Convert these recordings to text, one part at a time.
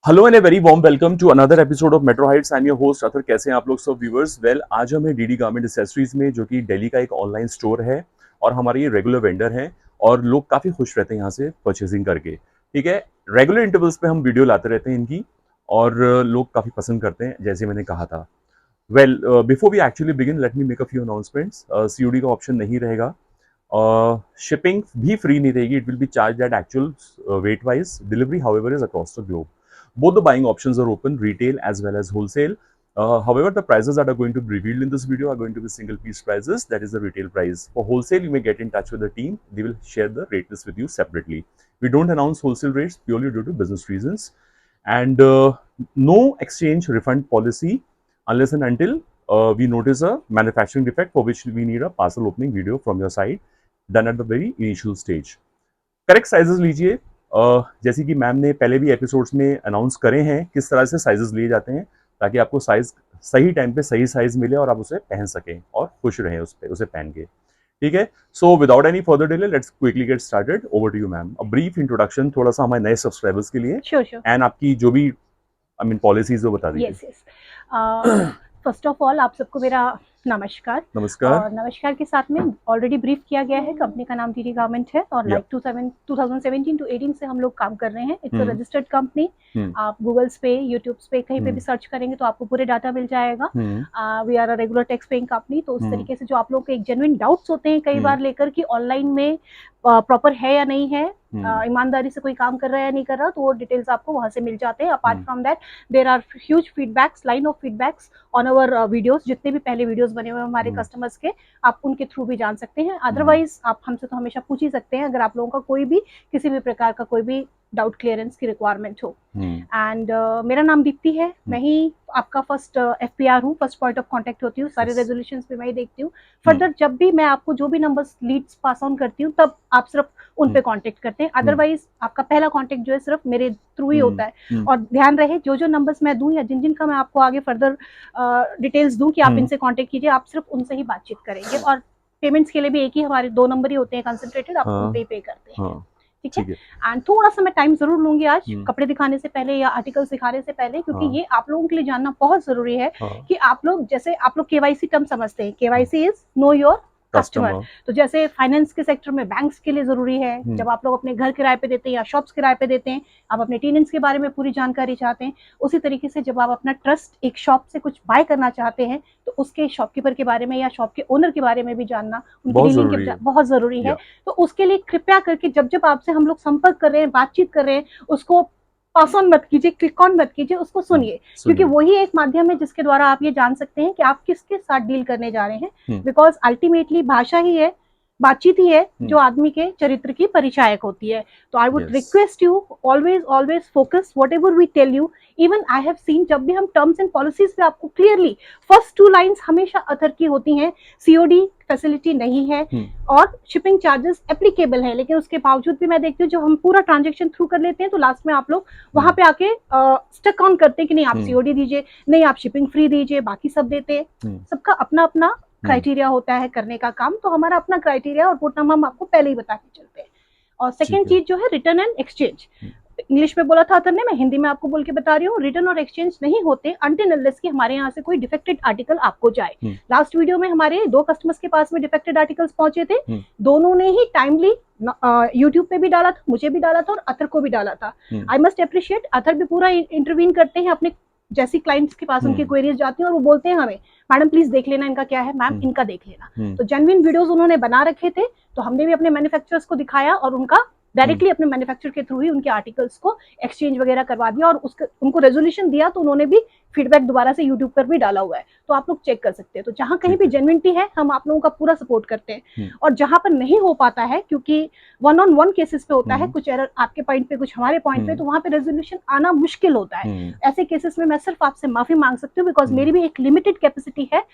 Hello and a very warm welcome to another episode of Metro Heights. I am your host Atar. कैसे हैं आप लोग सब viewers? Well, आज हम हैं डीडी गारमेंट एक्सेसरीज में, जो कि दिल्ली का एक ऑनलाइन स्टोर है और हमारे ये रेगुलर वेंडर हैं और लोग काफ़ी खुश रहते हैं यहाँ से परचेजिंग करके। ठीक है, रेगुलर इंटरवल्स पे हम वीडियो लाते रहते हैं इनकी और लोग काफ़ी पसंद करते हैं, जैसे मैंने कहा था। Well, before we actually begin let me make a few announcements. COD का ऑप्शन नहीं रहेगा, शिपिंग भी फ्री नहीं रहेगी। It will be charge at actual weight wise. Delivery however is across the globe. Both the buying options are open, retail as well as wholesale. However, the prices that are going to be revealed in this video are going to be single piece prices. That is the retail price. For wholesale, you may get in touch with the team. They will share the rate list with you separately. We don't announce wholesale rates purely due to business reasons. And no exchange refund policy unless and until we notice a manufacturing defect for which we need a parcel opening video from your side done at the very initial stage. Correct sizes लीजिए। जैसे कि ma'am ने पहले भी episodes में announce करे हैं किस तरह से साइजेस लिए जाते हैं, ताकि आपको साइज सही टाइम पे सही साइज मिले और आप उसे पहन सकें और खुश रहें उस पे उसे पहन के। ठीक है, so without any further delay let's quickly get started. Over to you ma'am. A brief introduction थोड़ा सा हमारे नए सब्सक्राइबर्स के लिए, श्योर श्योर एंड आपकी जो भी पॉलिसीज वो बता दीजिए। Yes yes first of all आप सबको मेरा नमस्कार। नमस्कार। और नमस्कार के साथ में ऑलरेडी ब्रीफ किया गया है, कंपनी का नाम डीडी गारमेंट है और लाइक 2017 टू 18 से हम लोग काम कर रहे हैं। It's a registered company. आप गूगल्स पे, यूट्यूब्स पे, कहीं पे भी सर्च करेंगे तो आपको पूरे डाटा मिल जाएगा। We are a regular tax paying company. तो उस तरीके से जो आप लोगों के एक जेन्युइन डाउट्स होते हैं कई बार लेकर कि ऑनलाइन में प्रॉपर है या नहीं है, ईमानदारी से कोई काम कर रहा है या नहीं कर रहा, तो वो डिटेल्स आपको वहां से मिल जाते हैं। Apart from that there are huge feedbacks, line of feedbacks on our videos. जितने भी पहले वीडियोस बने हुए हैं हमारे कस्टमर्स के, आप उनके थ्रू भी जान सकते हैं। अदरवाइज आप हमसे तो हमेशा पूछ ही सकते हैं अगर आप लोगों का कोई भी किसी भी प्रकार का कोई भी डाउट क्लियरेंस की रिक्वायरमेंट हो। एंड मेरा नाम दीप्ति है। मैं ही आपका फर्स्ट FPR हूँ, फर्स्ट पॉइंट ऑफ कांटेक्ट होती हूँ। सारे रेजोल्यूशन पे मैं ही देखती हूँ। फर्दर जब भी मैं आपको जो भी नंबर्स लीड्स पास ऑन करती हूँ तब आप सिर्फ उन पे कांटेक्ट करते हैं। अदरवाइज आपका पहला कांटेक्ट जो है सिर्फ मेरे थ्रू ही होता है। और ध्यान रहे, जो जो नंबर्स मैं दूं या जिन जिन का मैं आपको आगे फर्दर डिटेल्स दूं कि आप इनसे कांटेक्ट कीजिए, आप सिर्फ उनसे ही बातचीत करेंगे। और पेमेंट्स के लिए भी एक ही हमारे 2 नंबर ही होते हैं कंसंट्रेटेड, आप उन पे ही पे करते हैं। ठीक है। एंड थोड़ा सा मैं टाइम जरूर लूंगी आज कपड़े दिखाने से पहले या आर्टिकल्स दिखाने से पहले, क्योंकि ये आप लोगों के लिए जानना बहुत जरूरी है कि आप लोग, जैसे आप लोग KYC टर्म समझते हैं, KYC is know your customer. तो जैसे फाइनेंस के सेक्टर में बैंक्स के लिए जरूरी है, जब आप लोग अपने घर किराए पे देते हैं या शॉप्स किराए पे देते हैं, आप अपने टेनेंट्स के बारे में पूरी जानकारी चाहते हैं। उसी तरीके से जब आप अपना ट्रस्ट एक शॉप से कुछ बाय करना चाहते हैं तो उसके शॉपकीपर के बारे में या शॉप के ओनर के बारे में भी जानना उनकी डीलिंग के बहुत जरूरी है। तो उसके लिए कृपया करके जब जब आपसे हम लोग संपर्क कर रहे हैं, बातचीत कर रहे हैं, उसको पास ऑन मत कीजिए, क्लिक ऑन मत कीजिए, उसको सुनिए। क्योंकि वही एक माध्यम है जिसके द्वारा आप ये जान सकते हैं कि आप किसके साथ डील करने जा रहे हैं। बिकॉज अल्टीमेटली भाषा ही है, बातचीत ही है जो आदमी के चरित्र की परिचायक होती है। तो I would request you always focus what ever we tell you. Even I have seen, जब भी हम टर्म्स एंड पॉलिसीज पे आपको क्लियरली फर्स्ट 2 लाइंस हमेशा अथर की होती हैं, COD फैसिलिटी नहीं है और शिपिंग चार्जेस एप्लीकेबल है, लेकिन उसके बावजूद भी मैं देखती हूँ जब हम पूरा ट्रांजेक्शन थ्रू कर लेते हैं तो लास्ट में आप लोग वहां पे आके स्टक ऑन करते हैं कि नहीं आप COD दीजिए, नहीं आप शिपिंग फ्री दीजिए, बाकी सब देते हैं। सबका अपना अपना क्राइटेरिया होता है करने का काम। तो हमारा अपना क्राइटेरिया और वो टर्म हम आपको पहले ही बता के चलते हैं। और सेकेंड चीज जो है रिटर्न एंड एक्सचेंज, इंग्लिश में बोला था अतर ने, मैं हिंदी में आपको बोल के बता रही हूँ। रिटर्न और एक्सचेंज नहीं होते अनटिल अनलेस कि हमारे यहाँ से कोई डिफेक्टेड आर्टिकल आपको जाए। लास्ट वीडियो में हमारे 2 कस्टमर्स के पास में डिफेक्टेड आर्टिकल्स पहुंचे थे। दोनों ने ही टाइमली यूट्यूब पे भी डाला था, मुझे भी डाला था और अतर को भी डाला था। आई मस्ट अप्रिशिएट, अतर भी पूरा इंटरवीन करते हैं अपने जैसी क्लाइंट्स के पास उनकी क्वेरीज जाती हैं और वो बोलते हैं हमें, मैडम प्लीज देख लेना इनका क्या है, मैम इनका देख लेना। तो जेन्युइन वीडियोस उन्होंने बना रखे थे, तो हमने भी अपने मैन्युफैक्चरर्स को दिखाया और उनका डायरेक्टली अपने मैन्युफैक्चर के थ्रू ही उनके आर्टिकल्स को एक्सचेंज वगैरह करवा दिया और उनको रेजोल्यूशन दिया। तो उन्होंने भी फीडबैक दोबारा से यूट्यूब पर भी डाला हुआ है, तो आप लोग चेक कर सकते हैं। तो जहां कहीं भी जेन्युइनिटी है हम आप लोगों का पूरा सपोर्ट करते हैं। और जहां पर नहीं हो पाता है, क्योंकि 1-on-1 केसेस पे होता है, कुछ एरर आपके पॉइंट पे कुछ हमारे पॉइंट पे, तो वहां पे रेजोल्यूशन आना मुश्किल होता है। ऐसे केसेस में मैं सिर्फ आपसे माफी मांग सकती हूँ, बिकॉज मेरी भी एक लिमिटेड कैपेसिटी है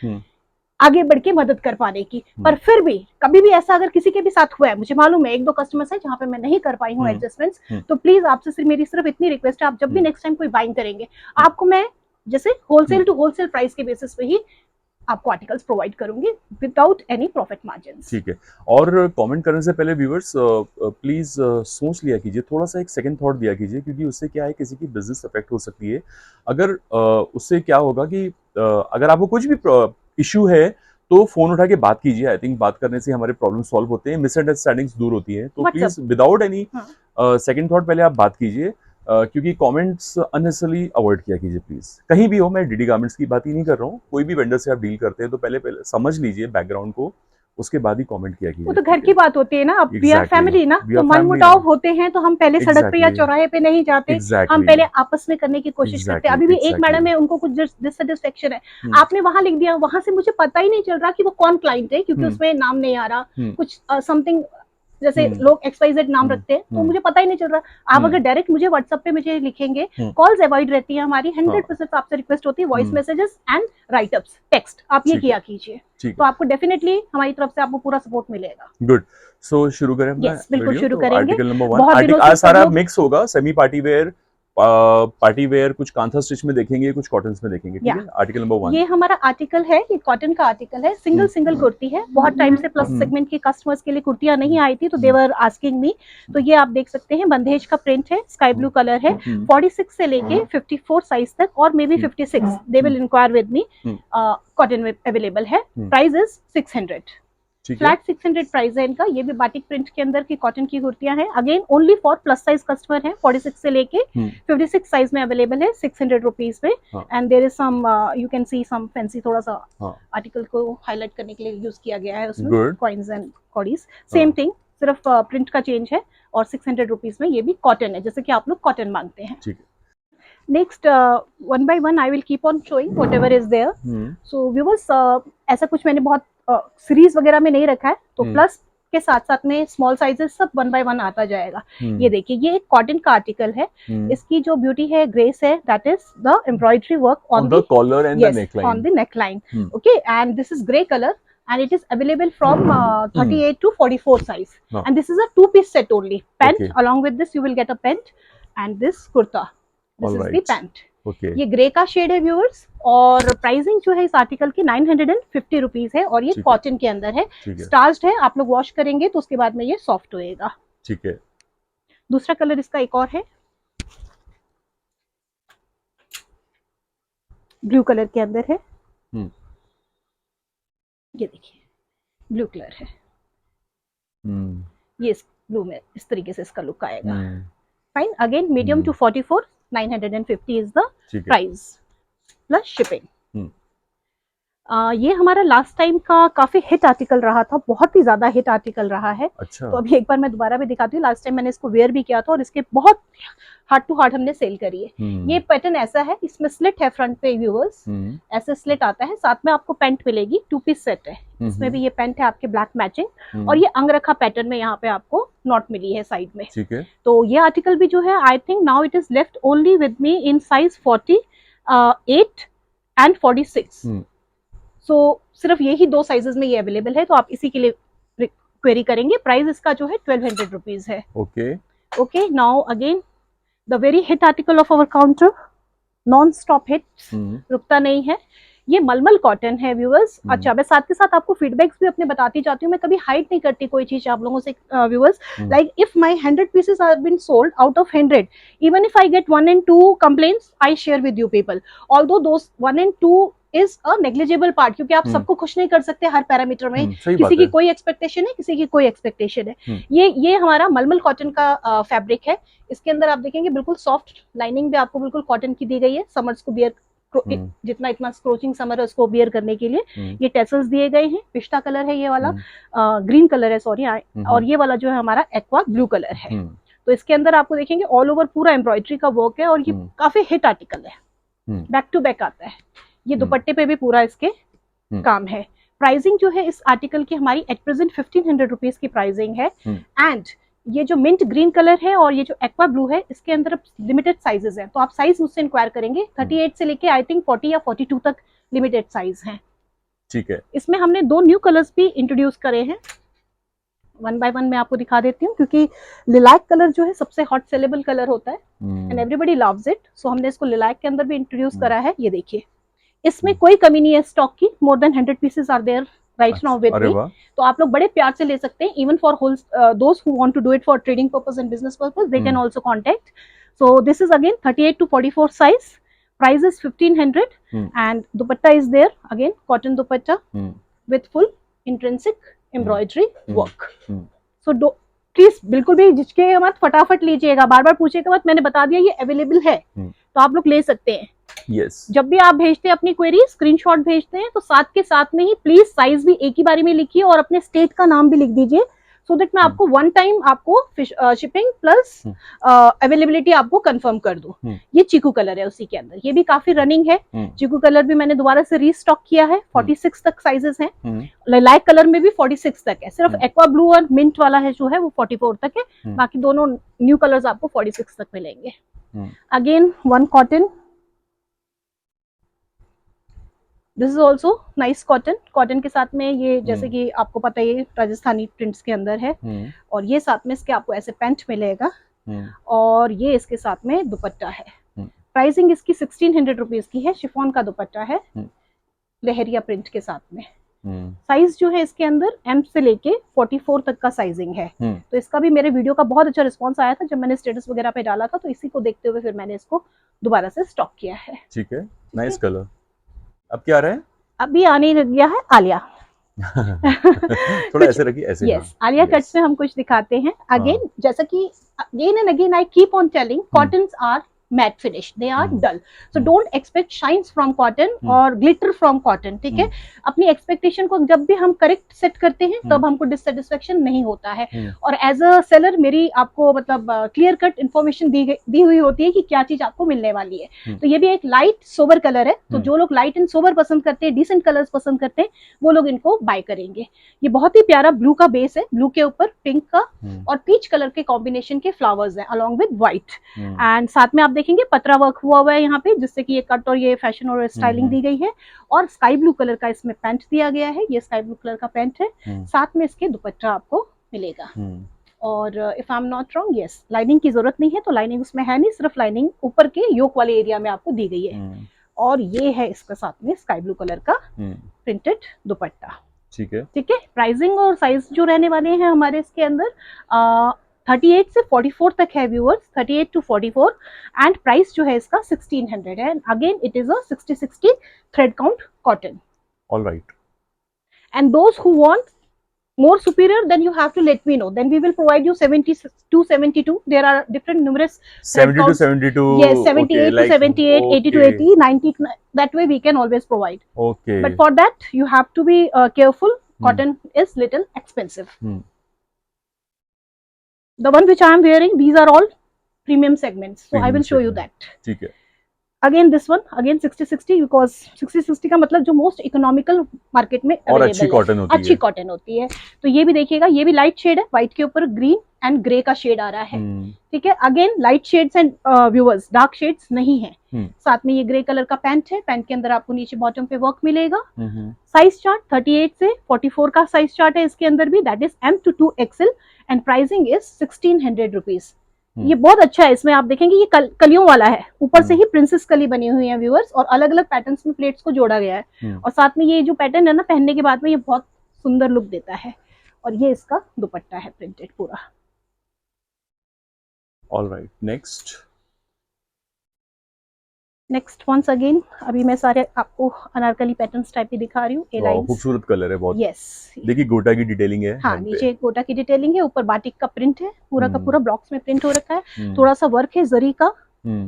आगे बढ़ के मदद कर पाने की। पर फिर भी कभी भी ऐसा अगर किसी के भी साथ हुआ है, मुझे मालूम है 1-2 कस्टमर्स है जहां पे मैं नहीं कर पाई हूँ एडजस्टमेंट्स, तो प्लीज आपसे सिर्फ मेरी इतनी रिक्वेस्ट है, आप जब भी नेक्स्ट टाइम कोई बाइंग करेंगे, आपको मैं जैसे होलसेल टू होलसेल प्राइस के बेसिस पे ही आपको आर्टिकल्स प्रोवाइड करूंगी विदाउट एनी प्रॉफिट मार्जिन। ठीक है। और कमेंट करने से पहले व्यूअर्स प्लीज सोच लिया कीजिए, थोड़ा सा एक सेकंड थॉट दिया कीजिए, क्योंकि उससे क्या है किसी की बिजनेस अफेक्ट हो सकती है। अगर उससे क्या होगा कि अगर आपको कुछ भी इशू है तो फोन उठा के बात कीजिए। आई थिंक बात करने से हमारे प्रॉब्लम सॉल्व होते हैं, मिसअंडरस्टैंडिंग्स दूर होती है। तो please without any second thought पहले आप बात कीजिए, क्योंकि कमेंट्स अननेसेसरली अवॉइड किया कीजिए प्लीज। कहीं भी हो, मैं डीडी गारमेंट्स की बात ही नहीं कर रहा हूँ, कोई भी वेंडर से आप डील करते हैं तो पहले पहले समझ लीजिए बैकग्राउंड को, उसके बाद ही कमेंट किया कीजिए। वो तो घर की बात होती है ना, अब वी आर फैमिली ना, We तो are मन family मुटाव ना। होते हैं तो हम पहले सड़क पे या चौराहे पे नहीं जाते, हम पहले आपस में करने की कोशिश करते हैं। अभी भी एक मैडम है, उनको कुछ डिससेटिस्फेक्शन है, आपने वहां लिख दिया, वहां से मुझे पता ही नहीं चल रहा कि वो कौन क्लाइंट है, क्योंकि उसमें नाम नहीं आ रहा, कुछ समथिंग जैसे लोग XYZ नाम रखते हैं, तो मुझे पता ही नहीं चल रहा। आप अगर डायरेक्ट मुझे व्हाट्सएप पे मुझे लिखेंगे, कॉल्स अवॉइड रहती है हमारी, 100% आपसे रिक्वेस्ट होती है voice messages and right ups text, आप ये किया कीजिए, तो आपको डेफिनेटली हमारी तरफ से आपको पूरा सपोर्ट मिलेगा। गुड। सो शुरू करें अपना बिल्कुल वीडियो। शुरू तो करेंगे। आर्टिकल नंबर 1, बहुत दिनों से आज सारा सब मिक्स होगा, semi party wear, party wear, कुछ कांथा स्टिच में देखेंगे, कुछ कॉटन्स में देखेंगे। ठीक है। आर्टिकल नंबर 1 ये हमारा आर्टिकल है, ये कॉटन का आर्टिकल है, सिंगल कुर्ती है। बहुत टाइम से प्लस सेगमेंट के कस्टमर्स के लिए कुर्तियां नहीं आई थी, तो दे वर आस्किंग मी। तो ये आप देख सकते हैं, बंदेज का प्रिंट है, स्काई ब्लू कलर है, 46 से लेके 54 साइज तक, और may be 56 they will enquire with me. Cotton में अवेलेबल है। प्राइस इज 600, फ्लैट 600 प्राइस है इनका। ये भी बाटिक प्रिंट के अंदर की कॉटन की कुर्तियां हैं, again only for plus size customer है। 46 से लेके 56 साइज में अवेलेबल है 600 रुपीज में। And there is some, you can see some fancy, थोड़ा सा आर्टिकल को हाईलाइट करने के लिए यूज किया गया है उसमें कॉइन्स एंड कॉडीज, सेम थिंग, सिर्फ प्रिंट का चेंज है। और 600 रुपीज में ये भी कॉटन है, जैसे कि आप लोग कॉटन मांगते हैं। Next, one by one I will keep on showing whatever is there. So viewers, ऐसा कुछ मैंने बहुत सीरीज वगैरह में नहीं रखा है, तो प्लस के साथ साथ में स्मॉल साइजेस सब 1 बाय 1 आता जाएगा। ये देखिए, ये एक कॉटन का आर्टिकल है। इसकी जो ब्यूटी है, ग्रेस है, that is the embroidery work on the collar and the neckline, on the neckline. Okay, and this is grey colour and it is available from 38 to 44 size. And this is a 2-piece set only. Pant, along with this you will get a pant and this kurta. This is the pant. ये grey का shade है viewers, और pricing जो है इस article की 950 rupees है, और ये कॉटन के अंदर है, स्टार्च्ड है। आप लोग वॉश करेंगे तो उसके बाद में ये सॉफ्ट होएगा। ठीक है। दूसरा कलर इसका एक और है, ब्लू कलर के अंदर है। ये देखिए, ब्लू कलर है। ये इस ब्लू में इस तरीके से इसका लुक आएगा। Fine, again medium to 44, 950 is the price plus shipping. ये हमारा लास्ट टाइम का काफी हिट आर्टिकल रहा था, बहुत ही ज्यादा हिट आर्टिकल रहा है। अच्छा। तो अभी एक बार मैं दोबारा भी दिखाती हूँ। लास्ट टाइम मैंने इसको वेयर भी किया था, और इसके बहुत हार्ट टू हार्ट हमने सेल करी है। ये पैटर्न ऐसा है, इसमें स्लिट है फ्रंट पे व्यूअर्स, ऐसे स्लिट आता है, साथ में आपको पैंट मिलेगी, 2-पीस सेट है। इसमें भी ये पैंट है आपके ब्लैक मैचिंग, और ये अंगरखा पैटर्न में यहाँ पे आपको नॉट मिली है साइड में। ठीक है। तो ये आर्टिकल भी जो है, I think now it is left only with me in size 48 and 46। सो सिर्फ यही 2 साइजेस में ये अवेलेबल है, तो आप इसी के लिए क्वेरी करेंगे। प्राइस इसका जो है 1200 रुपीज है। Okay, now again the very hit article of our counter, non stop hit, रुकता नहीं है। ये मलमल कॉटन है व्यूअर्स। अच्छा, मैं साथ के साथ आपको फीडबैक्स भी अपने बताती जाती हूँ, मैं कभी हाइड नहीं करती कोई चीज आप लोगों से viewers. Like if my 100 pieces are been sold out of 100, even if I get 1 and 2 complaints, I share with you people, although those 1 and 2 is a negligible part, क्योंकि आप सबको खुश नहीं कर सकते हर पैरामीटर में। किसी की कोई एक्सपेक्टेशन है, किसी की कोई एक्सपेक्टेशन है। ये हमारा मलमल कॉटन का फैब्रिक है। इसके अंदर आप देखेंगे बिल्कुल सॉफ्ट लाइनिंग भी आपको बिल्कुल कॉटन की दी गई है। समर्स को बियर, जितना इतना स्क्रोचिंग समर है उसको बियर करने के लिए ये टेसल्स दिए गए हैं। पिस्ता कलर है ये वाला, ग्रीन कलर है सॉरी, और ये वाला जो है हमारा एक्वा ब्लू कलर है। तो इसके अंदर आपको देखेंगे ऑल ओवर पूरा एम्ब्रॉयडरी का वर्क है, और ये काफी हिट आर्टिकल है, बैक टू बैक आता है। ये दुपट्टे पे भी पूरा इसके काम है। प्राइसिंग जो है इस आर्टिकल की हमारी एट प्रेजेंट 1500 रुपीज की प्राइसिंग है। एंड ये जो मिंट ग्रीन कलर है और ये जो एक्वा ब्लू है, इसके अंदर लिमिटेड साइजेस हैं, तो आप साइज मुझसे इंक्वायर करेंगे। 38 से लेके आई थिंक 40 या 42 तक लिमिटेड साइज हैं। ठीक है। इसमें हमने 2 न्यू कलर्स भी इंट्रोड्यूस करे हैं, 1 बाय 1 मैं आपको दिखा देती हूँ, क्योंकि लिलैक कलर जो है सबसे हॉट सेलेबल कलर होता है एंड एवरीबॉडी लव्स इट। सो हमने इसको लिलैक के अंदर भी इंट्रोड्यूस करा है। ये देखिए, इसमें कोई कमी नहीं है स्टॉक की, more than 100 pieces are there right now with अरे मी। वाह, तो आप लोग बड़े प्यार से ले सकते हैं, even for whole those who want to do it for trading purpose and business purpose they can also contact. So this is again 38 to 44 size, price is 1500 and dupatta is there, again cotton dupatta with full intrinsic embroidery work। so please बिल्कुल भी झिझके मत, फटाफट लीजिएगा, बार बार पूछिएगा मत, मैंने बता दिया ये अवेलेबल है तो आप लोग ले सकते हैं। यस, जब भी आप भेजते हैं अपनी क्वेरी, स्क्रीनशॉट भेजते हैं तो साथ के साथ में ही प्लीज साइज भी एक ही बारी में लिखिए और अपने स्टेट का नाम भी लिख दीजिए, सो दैट मैं आपको वन टाइम आपको शिपिंग प्लस अवेलेबिलिटी आपको कंफर्म कर दूं। ये चीकू कलर है उसी के अंदर, ये भी काफी रनिंग है। चीकू कलर भी मैंने दोबारा से रीस्टॉक किया है, 46 तक साइजेस हैं। लाइट कलर में भी 46 तक है, सिर्फ एक्वा ब्लू और मिंट वाला है जो है वो 44 तक है, बाकी दोनों न्यू कलर्स आपको 46 तक मिलेंगे। Again one cotton, this is also nice cotton. Cotton के साथ में ये जैसे कि आपको पता है राजस्थानी प्रिंट्स के अंदर है, और ये साथ में इसके आपको ऐसे पैंट मिलेगा और ये इसके साथ में दुपट्टा है। प्राइसिंग इसकी 1600 रुपीज की है, शिफॉन का दुपट्टा है लहरिया प्रिंट के साथ में। साइज जो है इसके अंदर M से लेके 44 तक का साइजिंग है। तो इसका भी मेरे वीडियो का बहुत अच्छा रिस्पांस आया था जब मैंने स्टेटस वगैरह पे डाला था, तो इसी को देखते हुए फिर मैंने इसको दोबारा से स्टॉक किया है। ठीक है, नाइस कलर। अब क्या आ रहा है? अभी आने लग गया है आलिया। थोड़ा ऐसे रखिए, ऐसे। यस, आलिया कट्स में हम कुछ दिखाते हैं। अगेन जैसा कि again and again I keep on telling, cottons are matte finish, they are dull, so don't expect shines from cotton or glitter from cotton। ठीक है, अपनी एक्सपेक्टेशन को जब भी हम करेक्ट सेट करते हैं तब हमको डिससेटिस्फेक्शन नहीं होता है। और एज अ सेलर मेरी आपको मतलब क्लियर कट इन्फॉर्मेशन दी हुई होती है कि क्या चीज आपको मिलने वाली है। तो ये भी एक लाइट सोबर कलर है, तो जो लोग लाइट एंड सोबर पसंद करते हैं, डिसेंट कलर्स पसंद करते हैं, वो लोग इनको बाय करेंगे। ये बहुत ही प्यारा ब्लू का बेस है, ब्लू के ऊपर पिंक का और पीच कलर के कॉम्बिनेशन के फ्लावर्स हैं अलॉन्ग विद व्हाइट, एंड साथ में आप देखेंगे पतरा वर्क हुआ हुआ है यहाँ पे, जिससे कि ये कट और ये फैशन और स्टाइलिंग दी गई है। और स्काई ब्लू कलर का इसमें पैंट दिया गया है, ये स्काई ब्लू कलर का पैंट है, साथ में इसके दुपट्टा आपको मिलेगा। और if I am not wrong, yes, lining की जरूरत नहीं है, तो लाइनिंग उसमें है नहीं, सिर्फ लाइनिंग ऊपर के योक वाले एरिया में आपको दी गई है। और ये है इसके साथ में स्काई ब्लू कलर का प्रिंटेड दुपट्टा। ठीक है, ठीक है। प्राइसिंग और साइज जो रहने वाले हैं हमारे इसके अंदर 38 से 44 तक है व्यूअर्स, 38 to 44, एंड प्राइस जो है इसका 1600 है। Again it is a 60-60 thread count cotton. All right. And those who want more superior, then you have to let me know, then we will provide you 70 to 72, there are different numerous 70 to 72, yes, 78 okay, to like, 78, 80 to 80, 90 to, that way we can always provide, okay, but for that you have to be careful, cotton is little expensive। The one which I am wearing, these are all premium segments, so I will show you that। ठीक है। Again this one, again 60-60, because 60-60 का मतलब जो most economical market में और अच्छी cotton होती है, अच्छी कॉटन होती है। तो ये भी देखिएगा, ये भी लाइट शेड है, व्हाइट के ऊपर ग्रीन एंड ग्रे का शेड आ रहा है। ठीक है, again light shades and viewers, dark shades नहीं है। साथ में ये ग्रे कलर का पैंट है, पैंट के अंदर आपको नीचे बॉटम पे वर्क मिलेगा। साइज चार्ट 38 से 44 का साइज चार्ट है इसके अंदर भी, that is M to 2XL, and pricing is 1600 rupees. ये बहुत अच्छा है, इसमें आप देखेंगे ये कलियों वाला है, ऊपर से ही प्रिंसेस कली बनी हुई है व्यूअर्स, और अलग अलग पैटर्न्स में प्लेट्स को जोड़ा गया है। और साथ में ये जो पैटर्न है ना, पहनने के बाद में ये बहुत सुंदर लुक देता है। और ये इसका दुपट्टा है प्रिंटेड पूरा। ऑलराइट, नेक्स्ट वंस अगेन, अभी मैं सारे आपको अनारकली पैटर्न्स टाइप की दिखा रही हूँ। ए लाइंस, खूबसूरत कलर है बहुत। यस, देखिए गोटा की डिटेलिंग है। हाँ, नीचे गोटा की डिटेलिंग है, ऊपर बाटिक का प्रिंट है, पूरा का पूरा ब्लॉक्स में प्रिंट हो रखा है। थोड़ा सा वर्क है जरी का,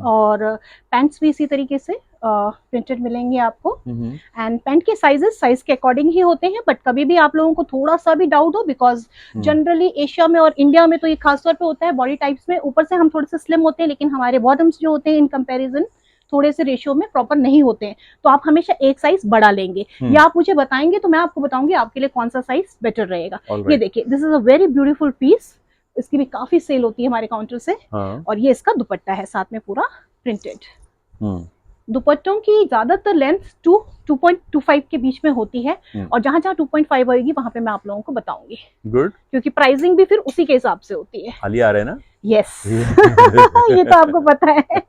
और पैंट्स भी इसी तरीके से प्रिंटेड मिलेंगे आपको। एंड पैंट के साइज के अकॉर्डिंग ही होते हैं, बट कभी भी आप लोगों को थोड़ा सा भी डाउट हो, बिकॉज जनरली एशिया में और इंडिया में तो ये खासतौर पे होता है बॉडी टाइप्स में, ऊपर से हम थोड़े से स्लिम होते हैं, लेकिन हमारे बॉटम्स जो होते हैं इन कंपैरिजन थोड़े से रेशियो में प्रॉपर नहीं होते हैं, तो आप हमेशा एक साइज बड़ा लेंगे, या आप मुझे बताएंगे तो मैं आपको बताऊंगी आपके लिए कौन सा साइज बेटर रहेगा। ये देखिए, this is a very beautiful piece, इसकी भी काफी सेल होती है हमारे काउंटर से। और ये इसका दुपट्टा है साथ में पूरा प्रिंटेड। दुपट्टों की ज्यादातर लेंथ 2.25 के बीच में होती है, और जहां जहां 2.5 होगी वहां पे मैं आप लोगों को बताऊंगी। गुड, क्योंकि प्राइसिंग भी फिर उसी के हिसाब से होती है। खाली आ रहा है ना? यस ये तो आपको पता है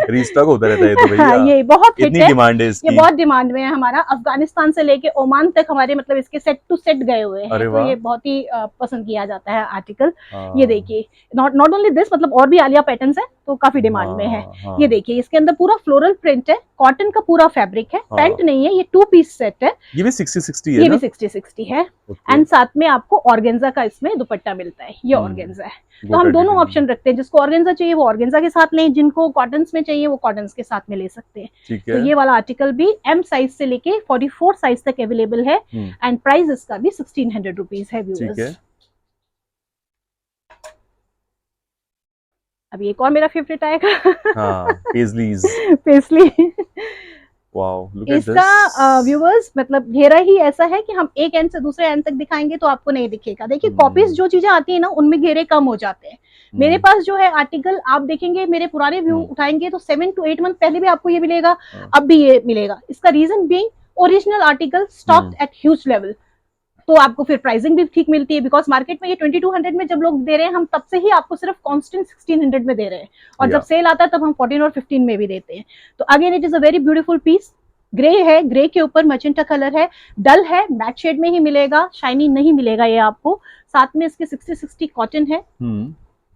रीस्टॉक होता रहता है तो भैया। हाँ, ये बहुत हिट इतनी है, डिमांड है इसकी। ये बहुत डिमांड में है। हमारा अफगानिस्तान से लेके ओमान तक हमारे मतलब इसके सेट टू सेट गए हुए हैं, तो ये बहुत ही पसंद किया जाता है आर्टिकल। ये देखिए, नॉट ओनली दिस, मतलब और भी आलिया पैटर्न्स है तो काफी डिमांड में है। ये देखिए, इसके अंदर पूरा फ्लोरल प्रिंट है, कॉटन का पूरा फैब्रिक है, पैंट नहीं है, ये 2 पीस सेट है। ये भी 60-60 है ये ना? भी 60-60 है। एंड साथ में आपको ऑर्गेन्जा का इसमें दुपट्टा मिलता है, ये ऑर्गेन्जा है। तो हम दोनों ऑप्शन रखते हैं, जिसको ऑर्गेन्जा चाहिए वो ऑर्गेन्जा के साथ लें, जिनको कॉटन्स में चाहिए वो कॉटन्स के साथ में ले सकते हैं। तो ये वाला आर्टिकल भी एम साइज से लेके 44 साइज तक अवेलेबल है एंड प्राइस इसका भी 1600 रुपीज है व्यूअर्स। अब एक और मेरा फेवरेट आएगा, हाँ, paisleys. Paisley. Wow, look at this. इसका व्यूअर्स मतलब घेरा ही ऐसा है कि हम एक एंड से दूसरे एंड तक दिखाएंगे तो आपको नहीं दिखेगा। देखिए, कॉपीज जो चीजें आती है ना उनमें घेरे कम हो जाते हैं। मेरे पास जो है आर्टिकल, आप देखेंगे मेरे पुराने व्यू उठाएंगे तो 7 to 8 मंथ पहले भी आपको ये मिलेगा, अब भी ये मिलेगा। इसका reason being original article stocked at huge level, तो आपको फिर प्राइसिंग भी ठीक मिलती है। बिकॉज मार्केट में ये 2200 में जब लोग दे रहे हैं, हम तब से ही आपको सिर्फ कांस्टेंट 1600 में दे रहे हैं, और जब सेल आता है तब हम 14 और 15 में भी देते हैं। तो again it is a very beautiful piece. Grey है, ग्रे के ऊपर मजेंटा कलर है, डल है, मैट शेड में ही मिलेगा, शाइनी नहीं मिलेगा ये आपको। साथ में इसके 60-60 कॉटन है,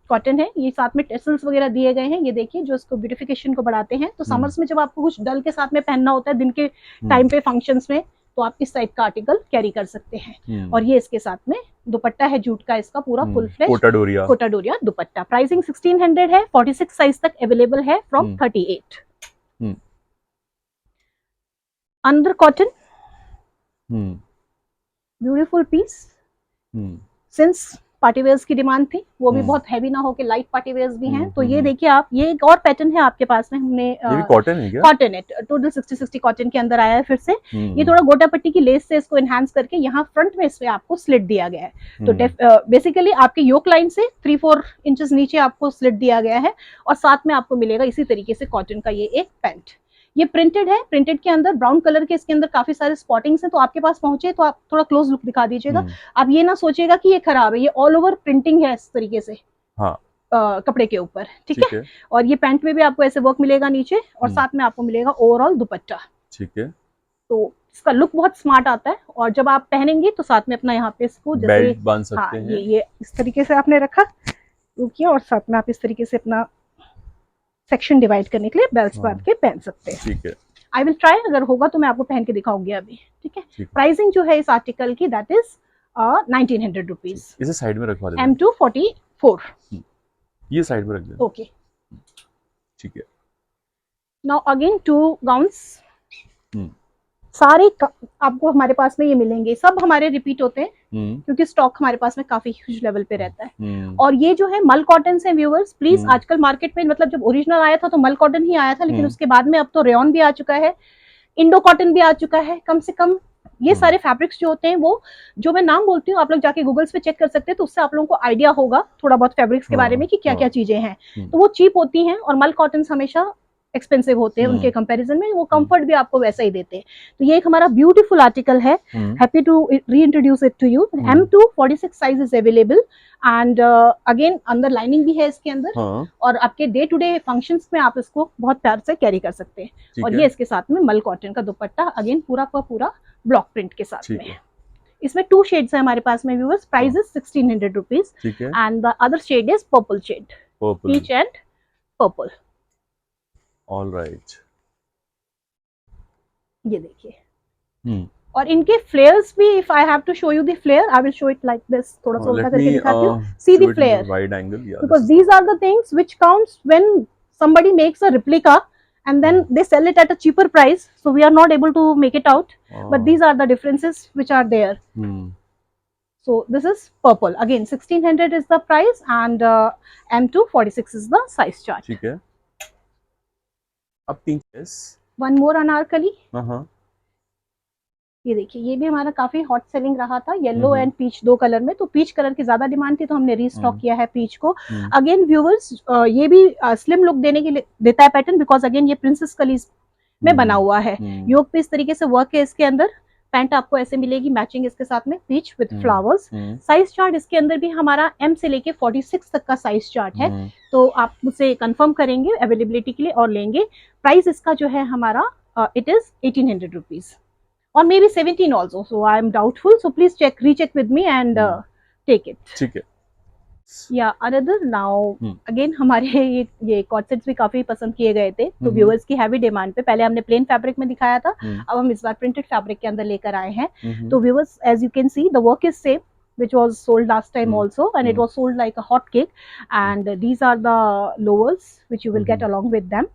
कॉटन है। ये साथ में टेसल्स वगैरह दिए गए हैं, ये देखिए, जो इसको ब्यूटिफिकेशन को बढ़ाते हैं। तो समर्स में जब आपको कुछ डल के साथ में पहनना होता है दिन के टाइम पे फंक्शंस में, तो आप इस टाइप का आर्टिकल कैरी कर सकते हैं। और ये इसके साथ में दुपट्टा है जूट का, इसका पूरा फुल फ्लेश कोटा डोरिया दुपट्टा। प्राइसिंग 1600 है, 46 साइज तक अवेलेबल है फ्रॉम 38। अंदर कॉटन, ब्यूटीफुल पीस। सिंस पार्टीवेयर्स की डिमांड थी, वो भी बहुत हैवी ना हो के लाइट पार्टीवेयर्स भी हैं। तो ये देखिए आप, ये एक और पैटर्न है आपके पास में, हमने ये भी कॉटन है क्या? कॉटन है, टोटल 60-60 कॉटन के अंदर आया है फिर से। ये थोड़ा गोटा पट्टी की लेस से इसको एनहांस करके यहाँ फ्रंट में इसमें आपको स्लिट दिया गया है। तो बेसिकली आपके योक लाइन से 3-4 इंचेस नीचे आपको स्लिट दिया गया है, और साथ में आपको मिलेगा इसी तरीके से कॉटन का ये एक पैंट। ये प्रिंटेड है, प्रिंटेड के अंदर ब्राउन कलर के इसके अंदर काफी सारे स्पॉटिंग्स हैं। तो आपके पास पहुंचे तो आप थोड़ा क्लोज लुक दिखा दीजिएगा। आप ये ना सोचिएगा कि ये खराब है, ये ऑल ओवर प्रिंटिंग है इस तरीके से। हाँ। कपड़े के ऊपर, ठीक है। और ये पैंट में भी आपको ऐसे वर्क मिलेगा नीचे, और साथ में आपको मिलेगा ओवरऑल दुपट्टा, ठीक है। तो इसका लुक बहुत स्मार्ट आता है, और जब आप पहनेंगे तो साथ में अपना यहाँ पे इसको जैसे बेल्ट बांध सकते हैं। ये इस तरीके से आपने रखा, रुकिए, और साथ में आप इस तरीके से अपना सेक्शन डिवाइड करने के लिए बेल्ट बांध के पहन सकते हैं, ठीक है। आई विल ट्राई, अगर होगा तो मैं आपको पहन के दिखाऊंगी अभी, ठीक है। प्राइसिंग जो है इस आर्टिकल की, दैट इज 1900 रुपीज। इसे साइड में रखवा देना, M244, ये साइड में रख देना, ओके, ठीक है। नाउ अगेन 2 गाउन्स, सारे आपको हमारे पास में ये मिलेंगे, सब हमारे रिपीट होते हैं क्योंकि स्टॉक हमारे पास में काफी ह्यूज लेवल पे रहता है। और ये जो है मल कॉटन से व्यूअर्स, प्लीज आजकल मार्केट में, मतलब जब ओरिजिनल आया था तो मल कॉटन ही आया था, लेकिन उसके बाद में अब तो रेयन भी आ चुका है, इंडो कॉटन भी आ चुका है। कम से कम ये सारे फैब्रिक्स जो होते हैं, वो जो मैं नाम बोलती हूँ, आप लोग जाके गूगल्स पे चेक कर सकते हैं, तो उससे आप लोगों को आइडिया होगा थोड़ा बहुत फैब्रिक्स के बारे में कि क्या क्या चीजें हैं। तो वो चीप होती हैं, और मल कॉटन हमेशा एक्सपेंसिव होते हैं उनके कंपैरिजन में, वो कंफर्ट भी आपको वैसा ही देते हैं। तो ये एक हमारा ब्यूटीफुल आर्टिकल है, happy to reintroduce it to you. M246 size is available, and again अंदर लाइनिंग भी है इसके अंदर, और आपके डे टू डे फंक्शंस में आप इसको बहुत प्यार से कैरी कर सकते हैं। और ये इसके साथ में मल कॉटन का दुपट्टा, अगेन पूरा का पूरा ब्लॉक प्रिंट के साथ में। इसमें 2 शेड्स है हमारे पास में viewers, price is 1600 rupees, and the other shade is purple shade, peach and purple. All right. ये देखिए, और इनके फ्लेयर्स भी, if I have to show you the flare, I will show it like this, थोड़ा सा उल्टा करके दिखाती हूँ। See the flare, wide angle, because these are the things which counts when somebody makes a replica and then they sell it at a cheaper price, so we are not able to make it out, but these are the differences which are there. So this is purple, again 1600 is the price, and M246 is the size chart. ठीक है। अब pink, one more Anarkali, ये देखिए, ये भी हमारा काफी hot selling रहा था, येलो एंड पीच 2 कलर में। तो पीच कलर की ज्यादा डिमांड थी, तो हमने रीस्टॉक किया है पीच को। अगेन व्यूअर्स, ये भी स्लिम लुक देने के लिए देता है पैटर्न, बिकॉज अगेन ये प्रिंसेस कलीज में बना हुआ है। योग पे इस तरीके से वर्क है इसके अंदर, पैंट आपको ऐसे मिलेगी मैचिंग इसके साथ में peach with hmm, flowers. Size chart इसके अंदर भी हमारा M से लेके 46 तक का साइज चार्ट है, तो आप मुझसे कंफर्म करेंगे अवेलेबिलिटी के लिए और लेंगे। प्राइस इसका जो है हमारा इट इज 1800 रुपीज और मे be 17 also, so I am doubtful, so please check recheck with me and take it. ठीक है। या अनदर नाउ अगेन हमारे ये कॉट सेट्स भी काफी पसंद किए गए थे, तो व्यूअर्स की हैवी डिमांड पे पहले हमने प्लेन फैब्रिक में दिखाया था, अब हम इस बार प्रिंटेड फैब्रिक के अंदर लेकर आए हैं। तो viewers as you can see the work is same which was sold last time also, and it was sold like a hot cake, and these are the lowers which you will get along with them.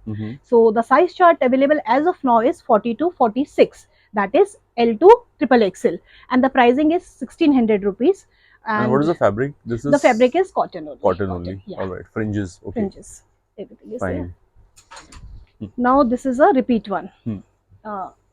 So the size chart available as of now is 40 to 46, that is L to XXL, and the pricing is 1600 rupees. And what is the fabric? This is the fabric is cotton only. Cotton only. Yeah. All right. Fringes. Okay. Fringes. Everything is Fine. there. Now this is a repeat one.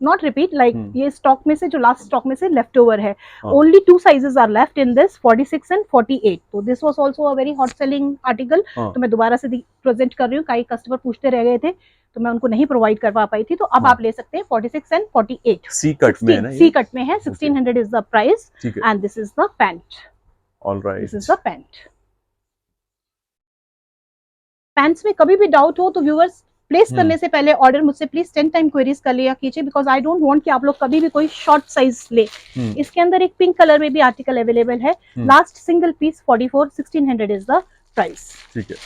Not repeat, like ये stock में से जो last stock में से left over है. Only 2 sizes are left in this, 46 and 48. तो this was also a very hot selling article. तो मैं दोबारा से present कर रही हूँ, कई कस्टमर पूछते रह गए थे तो मैं उनको नहीं प्रोवाइड करवा पाई थी, तो अब आप ले सकते हैं 46 and 48. सी कट में है ना? सी कट में है, 1600 is the price, and this is the pant. All right. This is the pant. Pants में कभी भी डाउट हो तो व्यूअर्स प्लेस करने से पहले ऑर्डर मुझसे प्लीज 10 टाइम क्वेरीज कर लिया कीजिए, बिकॉज आई डोंट वांट कि आप लोग कभी भी कोई शॉर्ट साइज ले। इसके अंदर एक पिंक कलर में भी आर्टिकल अवेलेबल है, last single piece 44, 1600 is the price. ठीक है।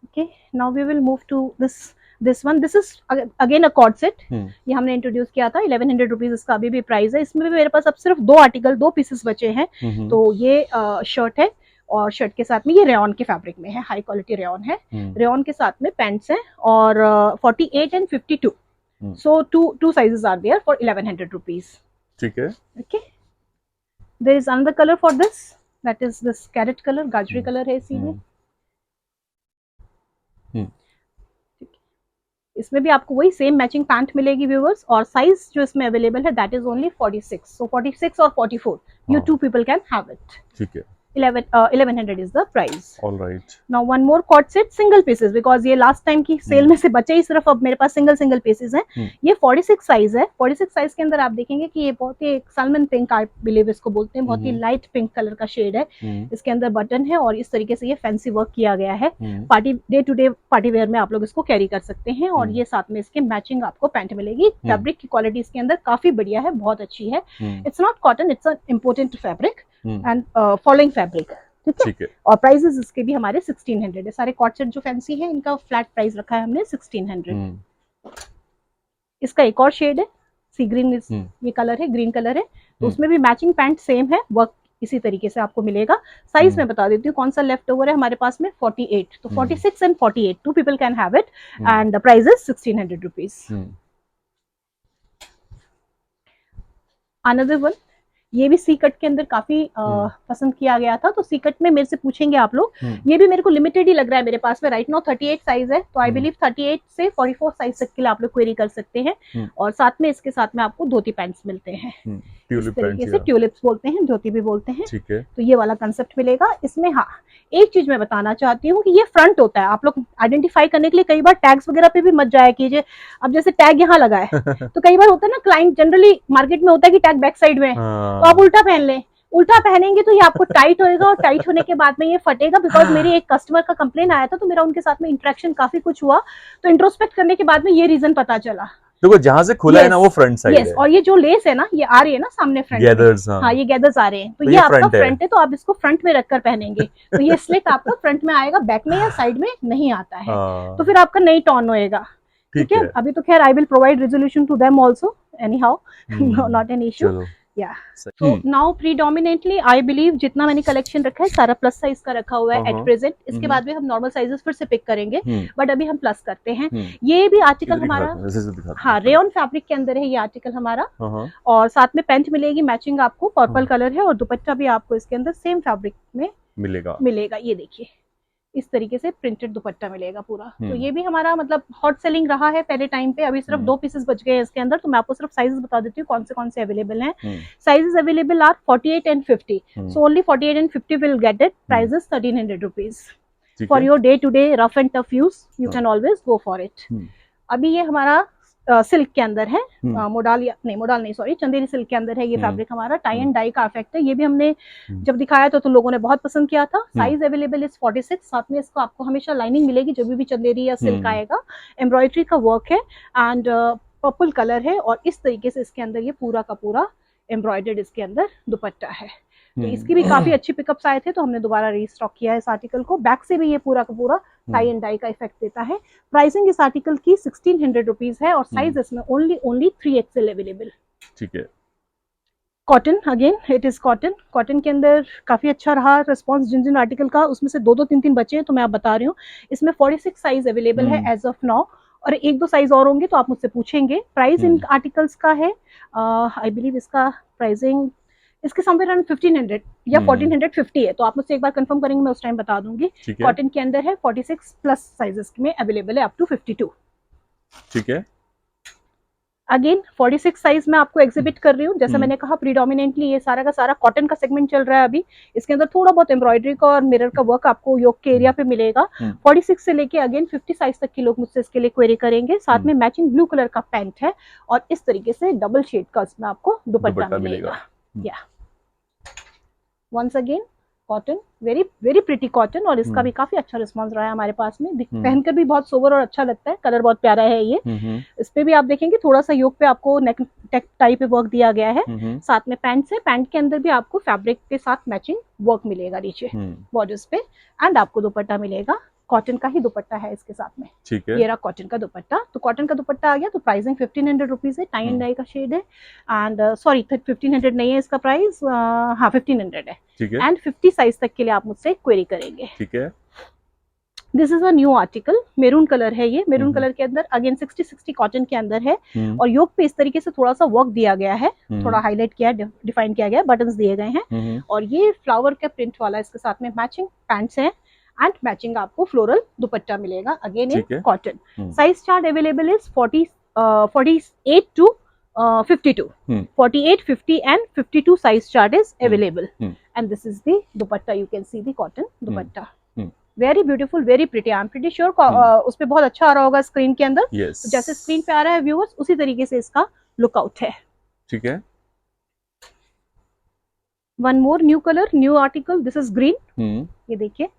Okay, now we will move to this one. This is again a cord set, ये हमने इंट्रोड्यूस किया था, 1100 रुपीज इसका अभी भी प्राइस है। इसमें भी मेरे पास अब सिर्फ 2 आर्टिकल 2 पीसेस बचे हैं। तो ये शर्ट है और शर्ट के साथ में ये रेयन के फैब्रिक में है, हाई क्वालिटी रेयन है। रेयन के साथ में पैंट्स हैं और 48 and 52, so two sizes are there for 1100 rupees. ठीक है। Okay, there is another colour for this, that is this carrot colour, गाजरी कलर है इसी में। इसमें भी आपको वही सेम मैचिंग पैंट मिलेगी व्यूअर्स, और साइज जो इसमें अवेलेबल है दैट इज ओनली 46, सो 46 और 44 you 2 people can have it. ठीक है। 1100 is the price. All right. Now one more cord set single pieces, because ये last time की सेल में से बचे ही सिर्फ अब मेरे पास सिंगल पीसेस हैं। ये 46 साइज है। 46 साइज के अंदर आप देखेंगे कि ये बहुत ही सलमन पिंक, आई बिलीव इसको बोलते हैं, बहुत ही लाइट पिंक कलर का शेड है। इसके अंदर बटन है और इस तरीके से ये फैंसी वर्क किया गया है। Party day to day party wear में आप लोग इसको कैरी कर सकते हैं, और ये साथ में इसके मैचिंग आपको पैंट मिलेगी। फैब्रिक की क्वालिटी इसके अंदर काफी बढ़िया है, बहुत अच्छी है। It's not cotton, it's a important fabric and following fabric. ठीक है। और प्राइसेस इसके भी हमारे 1600 है। सारे कॉट सेट जो फैंसी है इनका फ्लैट प्राइस रखा है हमने 1600। इसका एक और शेड है, सी ग्रीन, ये कलर है, ग्रीन कलर है, तो उसमें भी मैचिंग पैंट सेम है, वर्क इसी तरीके से आपको मिलेगा। साइज मैं बता देती हूँ कौन सा लेफ्ट ओवर है हमारे पास में, 48, तो 46 and 48 2 people can have it, and the price is 1600 rupees. Another one, ये भी सी कट के अंदर काफी पसंद किया गया था, तो सी कट में मेरे से पूछेंगे आप लोग, ये भी मेरे को लिमिटेड ही लग रहा है मेरे पास में राइट नाउ। 38 साइज है, तो आई बिलीव 38 से 44 साइज तक के लिए आप लोग क्वेरी कर सकते हैं। और साथ में इसके साथ में आपको धोती पैंट्स मिलते हैं, इस तरीके से ट्यूलिप्स बोलते हैं, धोती भी बोलते हैं। ठीक है। तो ये वाला कंसेप्ट मिलेगा इसमें। हाँ, एक चीज मैं बताना चाहती हूँ कि ये फ्रंट होता है, आप लोग आइडेंटिफाई करने के लिए कई बार टैग्स वगैरह पे भी मत जाया कीजिए। अब जैसे टैग यहाँ लगा है तो कई बार होता है ना, क्लाइंट जनरली मार्केट में होता है कि टैग बैक साइड में है, तो आप उल्टा पहन लें। उल्टा पहनेंगे तो ये आपको टाइट होएगा, और टाइट होने के बाद में ये फटेगा। बिकॉज मेरी एक कस्टमर का कंप्लेन आया था, तो मेरा उनके साथ में इंटरेक्शन काफी कुछ हुआ, तो इंट्रोस्पेक्ट करने के बाद में ये रीजन पता चला। देखो जहां से खुला है ना वो फ्रंट साइड है। और ये जो लेस है ना, ये आ रही है ना सामने फ्रंट गैदर्स। हाँ, ये गैदर्स आ रहे हैं, तो ये आपका फ्रंट है, तो आप इसको फ्रंट में रखकर पहनेंगे तो ये स्लिट आपका फ्रंट में आएगा, बैक में या साइड में नहीं आता है। तो फिर आपका नहीं टर्न होएगा। ठीक है। अभी तो खैर I will provide resolution to them also anyhow, not an issue. Yeah. So now predominantly I believe जितना मैंने कलेक्शन रखा है सारा प्लस साइज का रखा हुआ है एट प्रेजेंट। इसके बाद में हम नॉर्मल साइजेस फिर से पिक करेंगे, बट अभी हम प्लस करते हैं। ये भी आर्टिकल हमारा, हाँ, रेयन फैब्रिक के अंदर है ये आर्टिकल हमारा, और साथ में पैंट मिलेगी मैचिंग आपको, पर्पल कलर है, और दुपट्टा भी आपको इसके अंदर सेम फैब्रिक में मिलेगा। ये देखिए इस तरीके से प्रिंटेड दुपट्टा मिलेगा पूरा। तो ये भी हमारा मतलब हॉट सेलिंग रहा है पहले टाइम पे। अभी सिर्फ 2 पीसेस बच गए हैं इसके अंदर, तो मैं आपको सिर्फ साइजेस बता देती हूँ कौन से अवेलेबल हैं। Sizes available are 48 and 50, so only 48 and 50 will get it. Price is 1300 rupees for your day to day rough and tough use, you can always go for it. अभी ये हमारा सिल्क के अंदर है, मोडाल नहीं, modal नहीं, sorry, Chanderi silk के अंदर है ये फैब्रिक हमारा। टाई एंड डाई का इफेक्ट है। ये भी हमने जब दिखाया था तो लोगों ने बहुत पसंद किया था। Size available is 46। साथ में इसको आपको हमेशा लाइनिंग मिलेगी जब भी चंदेरी या सिल्क आएगा। एम्ब्रॉयडरी का वर्क है एंड पर्पल कलर है और इस तरीके से इसके अंदर ये पूरा का पूरा एम्ब्रॉयडर्ड इसके अंदर दुपट्टा है। तो इसकी भी काफी अच्छी पिकअप्स आए थे तो हमने दोबारा रीस्टॉक किया है इस आर्टिकल को। बैक से भी ये पूरा का पूरा टाई एंड डाई का इफेक्ट देता है। प्राइसिंग इस आर्टिकल की 1600 रुपीज है और साइज इसमें ओनली 3XL अवेलेबल। ठीक है। Cotton, again it is cotton. Cotton के अंदर काफी अच्छा रहा रिस्पॉन्स जिन जिन आर्टिकल का, उसमें से 2-3 बचे हैं तो मैं आप बता रही हूँ। इसमें 46 साइज अवेलेबल है एज ऑफ नाउ और 1-2 साइज और होंगे तो आप मुझसे पूछेंगे। प्राइस इन आर्टिकल्स का है आई बिलीव इसका प्राइसिंग इसके समवेयर अराउंड 1500 या 1450 है, तो आप मुझसे एक बार कंफर्म करेंगे मैं उस टाइम बता दूंगी। कॉटन के अंदर है 46 प्लस साइजेस में अवेलेबल है अप टू 52। ठीक है। अगेन 46 साइज में आपको एग्जिबिट कर रही हूँ। जैसा मैंने कहा प्रीडोमिनेंटली ये सारा का सारा कॉटन का सेगमेंट चल रहा है अभी। इसके अंदर थोड़ा बहुत एम्ब्रॉयडरी का और मिरर का वर्क आपको योक के एरिया पे मिलेगा। 46 से लेके अगेन 50 साइज तक के लोग मुझसे इसके लिए क्वेरी करेंगे। साथ में मैचिंग ब्लू कलर का पैंट है और इस तरीके से डबल शेड का इसमें आपको दुपट्टा मिलेगा। या once again cotton, very very pretty cotton और इसका भी काफी अच्छा रिस्पांस रहा है हमारे पास में। पहनकर भी बहुत सोबर और अच्छा लगता है। कलर बहुत प्यारा है ये। इस पे भी आप देखेंगे थोड़ा सा योक पे आपको नेक टाई पे वर्क दिया गया है। साथ में पैंट से, पैंट के अंदर भी आपको फैब्रिक के साथ मैचिंग वर्क मिलेगा नीचे बॉर्डर्स पे एंड आपको दुपट्टा मिलेगा। कॉटन का ही दुपट्टा है इसके साथ में। ठीक है। ये रहा कॉटन का दुपट्टा। तो कॉटन का दुपट्टा आ गया तो प्राइसिंग 1500 रुपीज है। टाई एंड डाई का शेड है एंड सॉरी 1500 नहीं है इसका प्राइस, हाँ 1500 है। ठीक है। एंड 50 साइज तक के लिए आप मुझसे क्वेरी करेंगे। ठीक है। This is a new article, maroon colour है ये। मेरून कलर के अंदर अगेन 60-60 कॉटन के अंदर है और योक पे इस तरीके से थोड़ा सा वर्क दिया गया है, थोड़ा हाईलाइट किया, डिफाइन किया गया, बटन्स दिए गए हैं और ये फ्लावर के प्रिंट वाला इसके साथ में मैचिंग पैंट्स है एंड मैचिंग आपको फ्लोरल दुपट्टा मिलेगा again in cotton. Size chart available is 48 to 52, 48, 50 and 52 size chart is available and this is the dupatta. You can see the cotton dupatta, very beautiful, very pretty. I'm pretty sure उस पे बहुत अच्छा आ रहा होगा screen के अंदर। तो जैसे स्क्रीन पे आ रहा है व्यूअर्स उसी तरीके से इसका लुकआउट है। ठीक है। One more new colour, new article, this is green. ये देखिए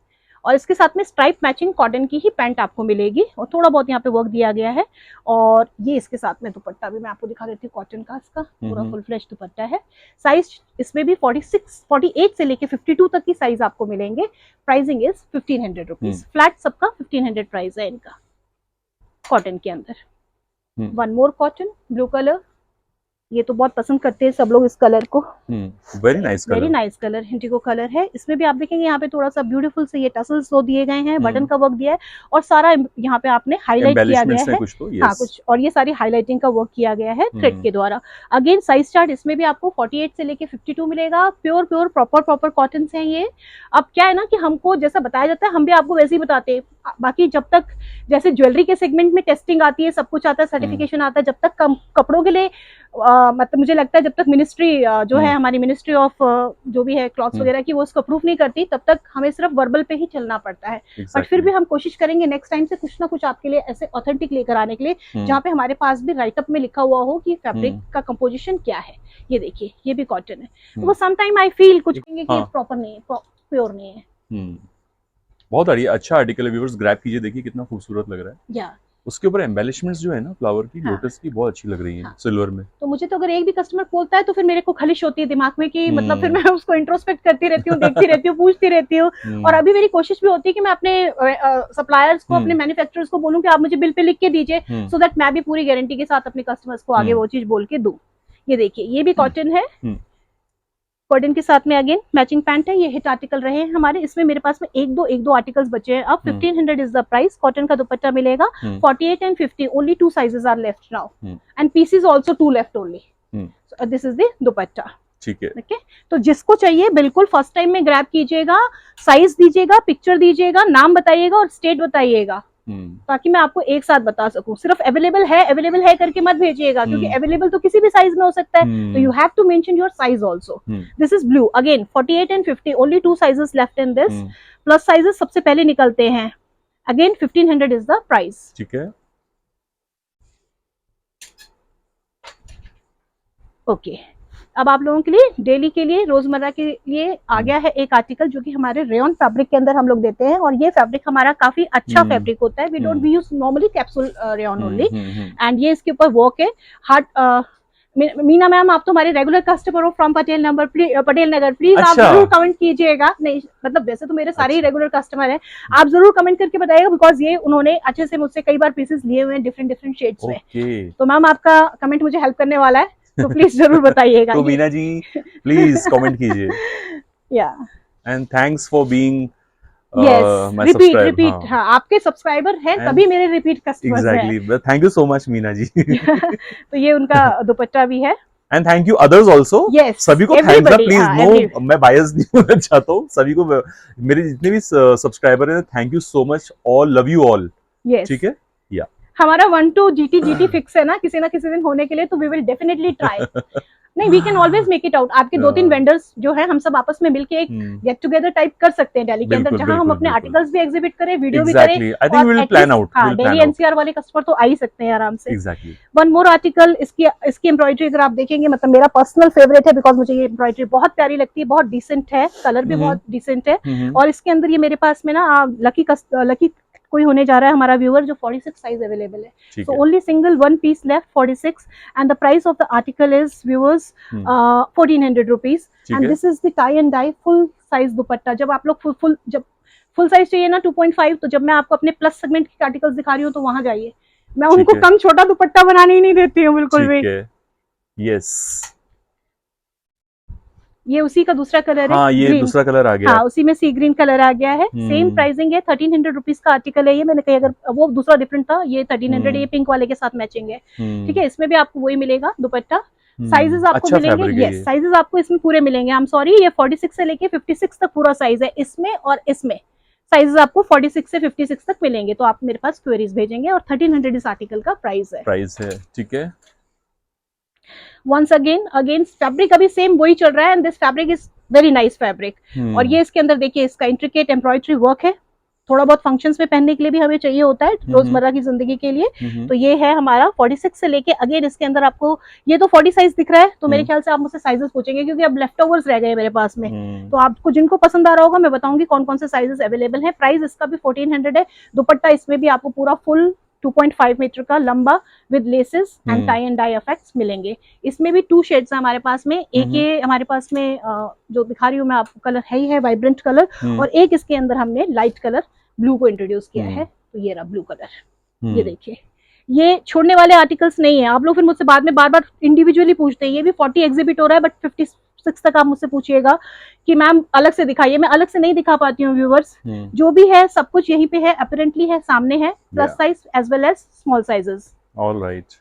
और इसके साथ में स्ट्राइप मैचिंग कॉटन की ही पैंट आपको मिलेगी और थोड़ा बहुत यहाँ पे वर्क दिया गया है और ये इसके साथ में दुपट्टा भी मैं आपको दिखा देती हूँ। कॉटन का इसका पूरा फुल फ्लेश दुपट्टा है। साइज इसमें भी 48 से लेके 52 तक की साइज आपको मिलेंगे। Pricing is 1500 rupees. फ्लैट सबका 1500 प्राइस है इनका कॉटन के अंदर। One more cotton, blue colour, ये तो बहुत पसंद करते हैं सब लोग इस कलर को। Very nice colour, Indigo colour है। इसमें भी आप देखेंगे यहाँ पे थोड़ा सा ब्यूटीफुल से ये टसल्स दो दिए गए हैं, बटन का वर्क दिया है और सारा यहाँ पे आपने हाईलाइट किया गया है कुछ तो, हाँ कुछ, और ये सारी हाईलाइटिंग का वर्क किया गया है थ्रेड के द्वारा। अगेन साइज चार्ट इसमें भी आपको 48 से लेके 52 मिलेगा। प्योर प्रॉपर कॉटन है ये। अब क्या है ना कि हमको जैसा बताया जाता है हम भी आपको वैसे ही बताते हैं। बाकी जब तक जैसे ज्वेलरी के सेगमेंट में टेस्टिंग आती है, सब कुछ आता है, सर्टिफिकेशन आता है, जब तक कपड़ों के लिए मतलब मुझे लगता है जब तक मिनिस्ट्री जो है हमारी मिनिस्ट्री ऑफ जो भी है क्लॉथ्स वगैरह की वो उसको अप्रूव नहीं करती तब तक हमें सिर्फ वर्बल पे ही चलना पड़ता है। बट फिर भी हम कोशिश करेंगे नेक्स्ट टाइम से कुछ ना कुछ आपके लिए ऐसे ऑथेंटिक लेकर आने के लिए जहाँ पे हमारे पास भी राइटअप में लिखा हुआ हो कि फैब्रिक का कंपोजिशन क्या है। ये देखिए ये भी कॉटन है। वो समटाइम आई फील कुछ कहेंगे कि प्रॉपर नहीं है, प्योर नहीं है। बहुत अच्छा आर्टिकल है व्यूअर्स, ग्रैब कीजिए, देखिए कितना खूबसूरत लग रहा है। या उसके ऊपर एम्बेलिशमेंट्स जो है ना फ्लावर की, लोटस की, बहुत अच्छी लग रही है सिल्वर में। तो मुझे तो अगर एक भी कस्टमर बोलता है तो फिर मेरे को खलिश होती है दिमाग में कि मतलब फिर मैं उसको इंट्रोस्पेक्ट करती रहती हूँ, देखती रहती हूँ, पूछती रहती हूँ। और अभी मेरी कोशिश भी होती है कि मैं अपने सप्लायर्स को, अपने मैन्युफैक्चरर्स को बोलूँ कि आप मुझे बिल पे लिख के दीजिए सो दैट मैं भी पूरी गारंटी के साथ अपने कस्टमर्स को आगे वो चीज बोल के दूं। ये देखिए ये भी कॉटन है, कॉटन के साथ में अगेन मैचिंग पैंट है। ये हिट आर्टिकल रहे हैं हमारे। इसमें मेरे पास में एक दो आर्टिकल्स बचे हैं। अब 1500 इज द प्राइस। कॉटन का दुपट्टा मिलेगा। 48 and 50 only 2 sizes are left now and pieces also 2 left only. This is the dupatta. ठीक है। ओके, तो जिसको चाहिए बिल्कुल फर्स्ट टाइम में ग्रैब कीजिएगा, साइज दीजिएगा, पिक्चर दीजिएगा, नाम बताइएगा और स्टेट बताइएगा ताकि मैं आपको एक साथ बता सकूं। सिर्फ अवेलेबल है करके मत भेजिएगा क्योंकि अवेलेबल तो किसी भी साइज में हो सकता है। तो you have to mention your size also. This is blue again 48 and 50 only 2 sizes left in this. Plus sizes सबसे पहले निकलते हैं। Again 1500 is the price. ठीक है। ओके, अब आप लोगों के लिए डेली के लिए रोजमर्रा के लिए आ गया है एक आर्टिकल जो कि हमारे रेयन फैब्रिक के अंदर हम लोग देते हैं, और ये फैब्रिक हमारा काफी अच्छा फैब्रिक होता है। We don't we use normally capsule rayon only, and ये इसके ऊपर वर्क है हार्ड। मीना मैम, आप तो हमारे रेगुलर कस्टमर हो from Patel number, Patel Nagar, please आप अच्छा। जरूर कमेंट कीजिएगा। नहीं मतलब वैसे तो मेरे सारे ही अच्छा। रेगुलर कस्टमर हैं, आप जरूर कमेंट करके बताइएगा, बिकॉज ये उन्होंने अच्छे से मुझसे कई बार पीसेस लिए हुए हैं डिफरेंट डिफरेंट शेड्स में। ओके। तो मैम आपका कमेंट मुझे हेल्प करने वाला है, तो प्लीज जरूर बताइएगा तो ये। मीना जी प्लीज कमेंट कीजिए, या and thanks for being yes, my repeat subscribe. Repeat, हाँ, हाँ आपके सब्सक्राइबर हैं एंड तभी मेरे रिपीट कस्टमर्स हैं। Exactly, thank you so much Meena ji. तो ये उनका दुपट्टा भी है। And thank you others also. Yes, सभी को थैंक्स एवरीबडी, प्लीज, हाँ नो एवरी, मैं बायस नहीं होना चाहता हूँ, सभी को मेरे जितने भी सब्सक्राइबर हैं, thank you so much, all love you all. Yes. ठीक है, या हमारा 1 to GT फिक्स है ना किसी ना किसी दिन होने के लिए, तो वी विल डेफिनेटली ट्राई। नहीं, we can always make it out. आपके 2-3 वेंडर्स जो है, हम सब आपस में मिलके एक गेट टुगेदर टाइप कर सकते हैं दिल्ली के अंदर, बिल्कुल जहां हम बिल्कुल अपने बिल्कुल, आर्टिकल्स भी एग्जिबिट करें, वीडियो भी करें, एग्जैक्टली, आई थिंक और विल प्लान एटलीस्ट आउट, हाँ will Delhi plan out, NCR वाले कस्टमर तो आ ही सकते हैं आराम से। एग्जैक्टली। वन मोर आर्टिकल, इसकी इसकी एम्ब्रॉयडरी अगर आप देखेंगे, मतलब मेरा पर्सनल फेवरेट है, बिकॉज मुझे ये एम्ब्रॉयडरी बहुत प्यारी लगती है, बहुत डिसेंट है, कलर भी बहुत डिसेंट है। और इसके अंदर ये मेरे पास में ना लकी कोई होने जा रहा है हमारा व्यूअर, जो 46 साइज अवेलेबल है। ठीक So है, only single one piece left, 46, and the price of the article is, viewers, 1400 rupees. ठीक And है, this is the tie and dye full size दुपट्टा। जब आप लोग जब फुल साइज चाहिए ना 2.5, तो जब मैं आपको अपने प्लस सेगमेंट के आर्टिकल्स दिखा रही हूँ तो वहां जाइए, मैं ठीक उनको है, कम छोटा दुपट्टा बनाने ही नहीं देती हूँ बिल्कुल ठीक भी। है, यस। ये उसी का दूसरा कलर है, हाँ, ये ग्रीन। दूसरा कलर आ गया। हाँ, उसी में सी ग्रीन कलर आ गया है। सेम हम्म प्राइसिंग है, 1300 रुपीज का आर्टिकल है ये। मैंने कही अगर वो दूसरा डिफरेंट था, ये 1300, ये पिंक वाले के साथ मैचिंग है। ठीक है, इसमें भी आपको वही मिलेगा दुपट्टा। साइजेस आपको अच्छा मिलेंगे, फैब्रिक है यस ये। साइजेस आपको इसमें पूरे मिलेंगे। आई एम सॉरी, ये 46 से लेके 56 तक पूरा साइज है इसमें, और इसमें साइजेस आपको 46 से 56 तक मिलेंगे। तो आप मेरे पास क्वेरीज भेजेंगे, और 1300 इस आर्टिकल का प्राइस है। प्राइस है, ठीक है। वंस अगेन फैब्रिक अभी सेम वही चल रहा है, and this fabric is very nice fabric. और ये इसके अंदर देखिए, इसका इंट्रिकेट एम्ब्रॉयडरी वर्क है, थोड़ा बहुत फंक्शंस में पहनने के लिए भी हमें चाहिए होता है, रोजमर्रा की जिंदगी के लिए। तो ये है हमारा 46 से लेके, अगेन इसके अंदर आपको ये तो 40 साइज दिख रहा है, तो मेरे ख्याल से आप मुझसे साइजेस पूछेंगे, क्योंकि अब लेफ्ट ओवर्स रह गए मेरे पास में। तो आपको जिनको पसंद आ रहा होगा, मैं बताऊंगी कौन कौन से साइजेस अवेलेबल है। प्राइस इसका भी 1400 है। दुपट्टा इसमें भी आपको पूरा फुल 2.5 मीटर का लंबा, with laces and tie and dye effects मिलेंगे। इसमें भी 2 शेड्स है हमारे पास में। एक ये हमारे पास में जो दिखा रही हूँ मैं आपको, कलर है ही है वाइब्रेंट कलर, और एक इसके अंदर हमने लाइट कलर ब्लू को इंट्रोड्यूस किया है। तो ये रहा ब्लू कलर, ये देखिए। ये छोड़ने वाले आर्टिकल्स नहीं है। आप लोग फिर मुझसे बाद में बार बार इंडिविजुअली पूछते हैं, ये भी 40 एग्जिबिट हो रहा है, बट 56 तक आप मुझसे पूछिएगा कि मैम अलग से दिखाइए। मैं अलग से नहीं दिखा पाती हूँ व्यूवर्स, जो भी है सब कुछ यहीं पे है, अपरेंटली है, सामने है, plus size as well as small sizes. All right.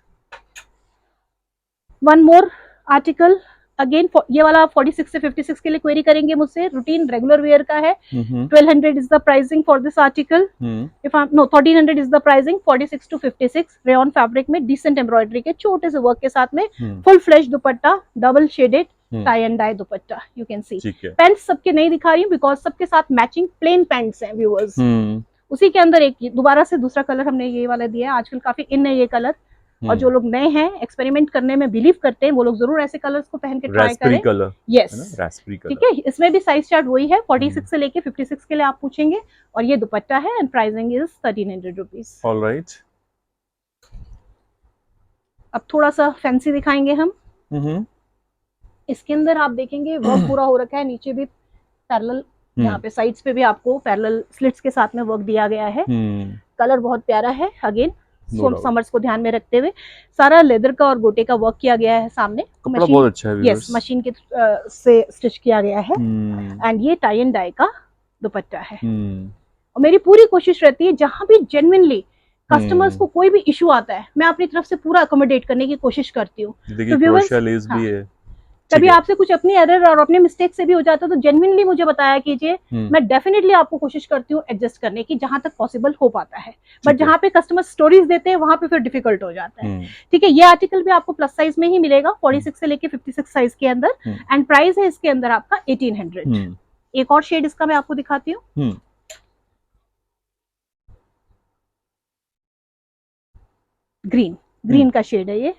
One more article, again ये वाला 46 से 56 के लिए क्वेरी करेंगे मुझसे, रूटीन रेगुलर वेयर का है। 1200 is the pricing for this article. If I'm no 1300 is the pricing, 46 to 56 rayon fabric में, डिसेंट एम्ब्रॉयडरी के छोटे से वर्क के साथ में, full flash dupatta, double shaded tie and dye dupatta, you can see. Pants सबके नहीं दिखा रही हूँ, बिकॉज सबके साथ मैचिंग प्लेन पैंट्स हैं व्यूअर्स। उसी के अंदर एक दोबारा से दूसरा कलर हमने ये वाला दिया है, आजकल काफी इन है ये कलर, और जो लोग नए हैं, एक्सपेरिमेंट करने में बिलीव करते हैं, वो लोग जरूर ऐसे कलर्स को पहन के ट्राई करें। Colour, yes, Raspberry colour. ठीक है, इसमें भी साइज चार्ट वही है, 46 से लेके 56 के लिए आप पूछेंगे, और ये दुपट्टा है, and pricing is 1300 rupees. All right. अब थोड़ा सा फैंसी दिखाएंगे हम। इसके अंदर आप देखेंगे वर्क पूरा हो रखा है, नीचे भी पैरेलल, यहाँ पे साइड्स पे भी आपको पैरेलल स्लिट्स के साथ में वर्क दिया गया है। कलर बहुत प्यारा है, अगेन समर्स को ध्यान में रखते हुए सारा लेदर का और गोटे का वर्क किया गया है सामने। कपड़ा बहुत अच्छा है, यस, मशीन के से स्टिच किया गया है। एंड ये टाई एंड डाई का दुपट्टा है। और मेरी पूरी कोशिश रहती है, जहां भी जेन्युइनली कस्टमर्स को कोई भी इशू आता है, मैं अपनी तरफ से पूरा अकोमोडेट करने की कोशिश करती हूँ। तो व्यूअर्स, भी है, कभी आपसे कुछ अपनी एरर और अपने मिस्टेक से भी हो जाता है, तो जेन्युइनली मुझे बताया कीजिए, मैं डेफिनेटली आपको कोशिश करती हूँ एडजस्ट करने की, जहां तक पॉसिबल हो पाता है। बट जहां पे कस्टमर स्टोरीज देते हैं, वहां पे फिर डिफिकल्ट हो जाता है। ठीक है, ये आर्टिकल भी आपको प्लस साइज में ही मिलेगा, 46 से लेके 56 साइज के अंदर, एंड प्राइस है इसके अंदर आपका 1800। एक और शेड इसका मैं आपको दिखाती हूँ, ग्रीन का शेड है ये।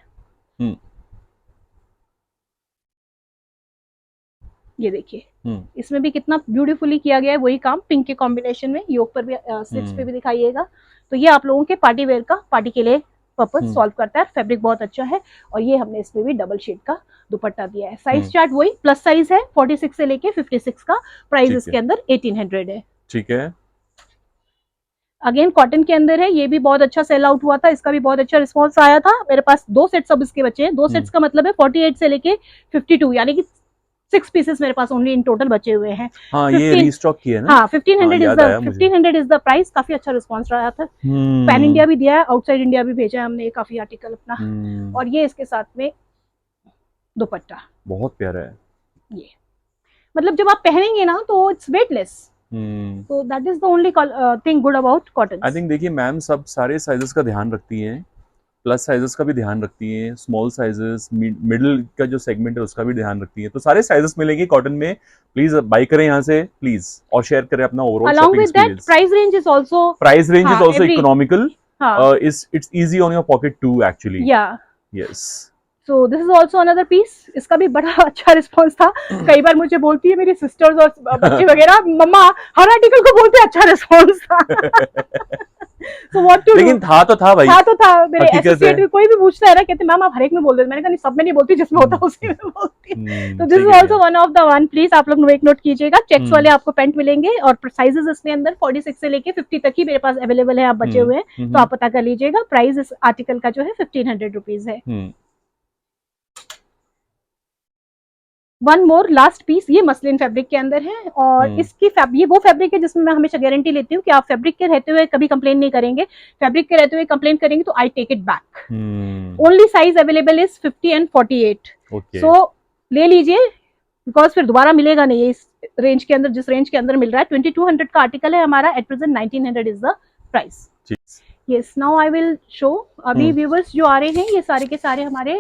ये देखिए इसमें भी कितना ब्यूटीफुली किया गया है, वही काम पिंक के कॉम्बिनेशन में, योक पर भी स्लीव्स पे भी दिखाइएगा। तो ये आप लोगों के पार्टी वेयर का, पार्टी के लिए पर्पस सॉल्व करता है। फैब्रिक बहुत अच्छा है और ये हमने इसमें भी डबल शेड का दुपट्टा दिया है। साइज चार्ट वही प्लस साइज है, 46 से लेके 56 का। प्राइस इसके अंदर 1800 है। ठीक है। अगेन कॉटन के अंदर है, ये भी बहुत अच्छा सेल आउट हुआ था, इसका भी बहुत अच्छा रिस्पॉन्स आया था। मेरे पास 2 सेट्स अब इसके बचे हैं। 2 सेट्स का मतलब है 48 से लेके 52, यानी कि 6 पीसेस मेरे पास ओनली इन टोटल बचे हुए हैं। हाँ, ये रीस्टॉक किया है ना। हाँ, 1500 इज द प्राइस। काफी अच्छा रिस्पॉन्स रहा था। पैन इंडिया भी दिया है, आउटसाइड इंडिया भी भेजा है हमने काफी आर्टिकल अपना। और ये इसके साथ में दुपट्टा बहुत प्यारा है। ये मतलब जब आप पहनेंगे ना तो इट्स वेटलेस। तो that is the only thing good about cotton. I think देखिए मैम सब सारे साइजेस का ध्यान रखती हैं, प्लस साइजेस का भी ध्यान रखती हैं, स्मॉल साइजेस, मिडिल का जो सेगमेंट है उसका भी ध्यान रखती हैं। तो सारे साइजेस मिलेंगे कॉटन में। प्लीज बाय करें यहाँ से प्लीज, और शेयर करें अपना overall shopping experience. Price range is also economical, it's easy on your pocket too actually. Yes. So this is also another piece. इसका भी बड़ा अच्छा रिस्पॉन्स था। कई बार मुझे बोलती है मेरी सिस्टर्स और बच्चे वगैरह, मम्मा हर आर्टिकल को बोलते हैं अच्छा रिस्पॉन्स था। So what to लेकिन do? था तो था भाई, था तो था। मेरे एसोसिएट में कोई भी पूछता है ना, कहते मैम आप हर एक में बोल देते। मैंने कहा नहीं, सब में नहीं बोलती, जिसमें होता है उसी में बोलती हूँ। तो this is also one of the one. Please आप लोग एक नोट कीजिएगा। चेक्स वाले आपको पैंट मिलेंगे और साइजेस इसमें अंदर 46 से लेके 50 तक ही मेरे पास अवेलेबल है। आप बचे हुए हैं तो आप पता कर लीजिएगा। प्राइस इस आर्टिकल का जो है 1500 रुपीज है। वन मोर लास्ट पीस, ये मसलिन फैब्रिक के अंदर है और इसकी ये वो फैब्रिक है जिसमें मैं हमेशा गारंटी लेती हूँ कि आप फैब्रिक के रहते हुए कभी कंप्लेन नहीं करेंगे। फैब्रिक के रहते हुए कंप्लेन करेंगे तो I take it back. Only size available is 50 and 48। So ले लीजिए, बिकॉज फिर दोबारा मिलेगा नहीं इस रेंज के अंदर, जिस रेंज के अंदर मिल रहा है। 2200 का आर्टिकल है हमारा। At present 1900 is the price. Yes, now I will show. अभी व्यूवर्स जो आ रहे हैं ये सारे के सारे हमारे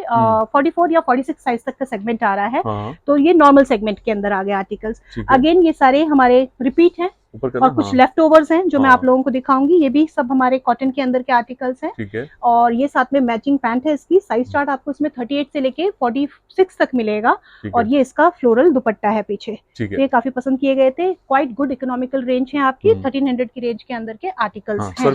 44 या 46 साइज तक का सेगमेंट आ रहा है। तो ये नॉर्मल सेगमेंट के अंदर आ गए आर्टिकल्स। अगेन ये सारे हमारे रिपीट हैं और कुछ लेफ्ट ओवर्स हैं जो मैं आप लोगों को दिखाऊंगी। ये भी सब हमारे कॉटन के अंदर के आर्टिकल्स हैं। और ये साथ में मैचिंग पैंट है इसकी। साइज चार्ट आपको इसमें 38 से लेके 46 तक मिलेगा। और ये इसका फ्लोरल दुपट्टा है पीछे। ये काफी पसंद किए गए थे। क्वाइट गुड इकोनॉमिकल रेंज है आपकी। 1300 की रेंज के अंदर के आर्टिकल्स हैं।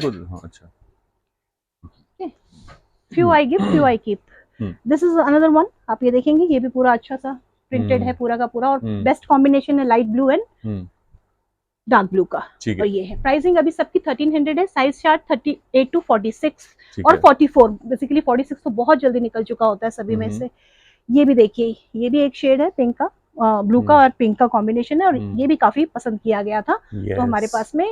Few I give, few I keep. This is another one. आप ये देखेंगे, ये भी पूरा अच्छा सा प्रिंटेड है पूरा का पूरा। और बेस्ट कॉम्बिनेशन है light blue and dark blue का। और ये है प्राइसिंग अभी सबकी 1300 है। साइज चार्ट 38 to 46 और 44। बेसिकली 46 तो बहुत जल्दी निकल चुका होता है सभी में से। ये भी देखिए, ये भी एक शेड है पिंक का, ब्लू का और पिंक का कॉम्बिनेशन है और ये भी काफी पसंद किया गया था। तो हमारे पास में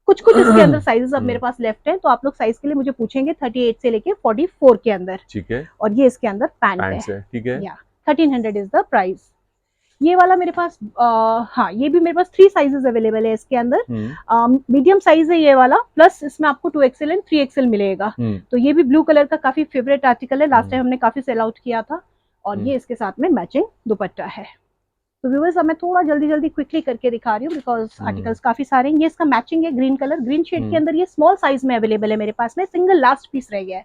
कुछ इसके अंदर साइजेस अब मेरे पास लेफ्ट है। तो आप लोग साइज के लिए मुझे पूछेंगे 38 से लेके 44 के अंदर। ठीक है। और ये इसके अंदर पैंट है। ठीक है। 1300 इज द प्राइस। ये वाला मेरे पास हाँ, ये भी मेरे पास 3 साइजेस अवेलेबल है इसके अंदर। मीडियम साइज है ये वाला, प्लस इसमें आपको 2XL एंड 3XL मिलेगा। तो ये भी ब्लू कलर का काफी फेवरेट आर्टिकल है। लास्ट टाइम हमने काफी सेल आउट किया था। और ये इसके साथ में मैचिंग दुपट्टा है। तो व्यूअर्स अब मैं थोड़ा जल्दी क्विकली करके दिखा रही हूँ बिकॉज आर्टिकल्स काफी सारे हैं। ये इसका मैचिंग है ग्रीन कलर, ग्रीन शेड के अंदर। ये स्मॉल साइज में अवेलेबल है मेरे पास में। सिंगल लास्ट पीस रह गया है।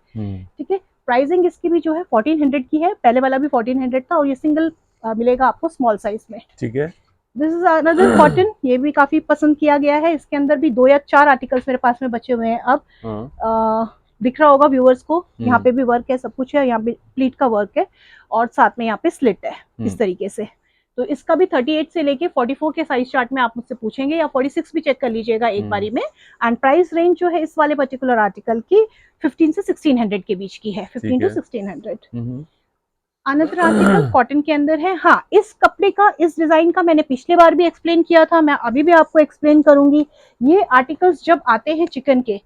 ठीक है। प्राइसिंग इसकी भी जो है 1400 की है। पहले वाला भी 1400 था और ये सिंगल मिलेगा आपको स्मॉल साइज में। ठीक है। This is another cotton. ये भी काफी पसंद किया गया है। इसके अंदर भी 2 या 4 आर्टिकल्स मेरे पास में बचे हुए हैं अब। दिख रहा होगा व्यूअर्स को, यहाँ पे भी वर्क है, सब कुछ है। यहाँ पे प्लीट का वर्क है और साथ में यहाँ पे स्लिट है इस तरीके से। तो इसका भी 38 से लेके 44 के साइज चार्ट में आप मुझसे पूछेंगे, या 46 भी चेक कर लीजिएगा एक बारी में। एंड प्राइस रेंज जो है इस वाले पर्टिकुलर आर्टिकल की 15 से 1600 के बीच की है। 15 to 1600। अनदर आर्टिकल कॉटन के अंदर है। हाँ, इस कपड़े का, इस डिजाइन का मैंने पिछले बार भी एक्सप्लेन किया था, मैं अभी भी आपको एक्सप्लेन करूंगी। ये आर्टिकल्स जब आते हैं चिकन के,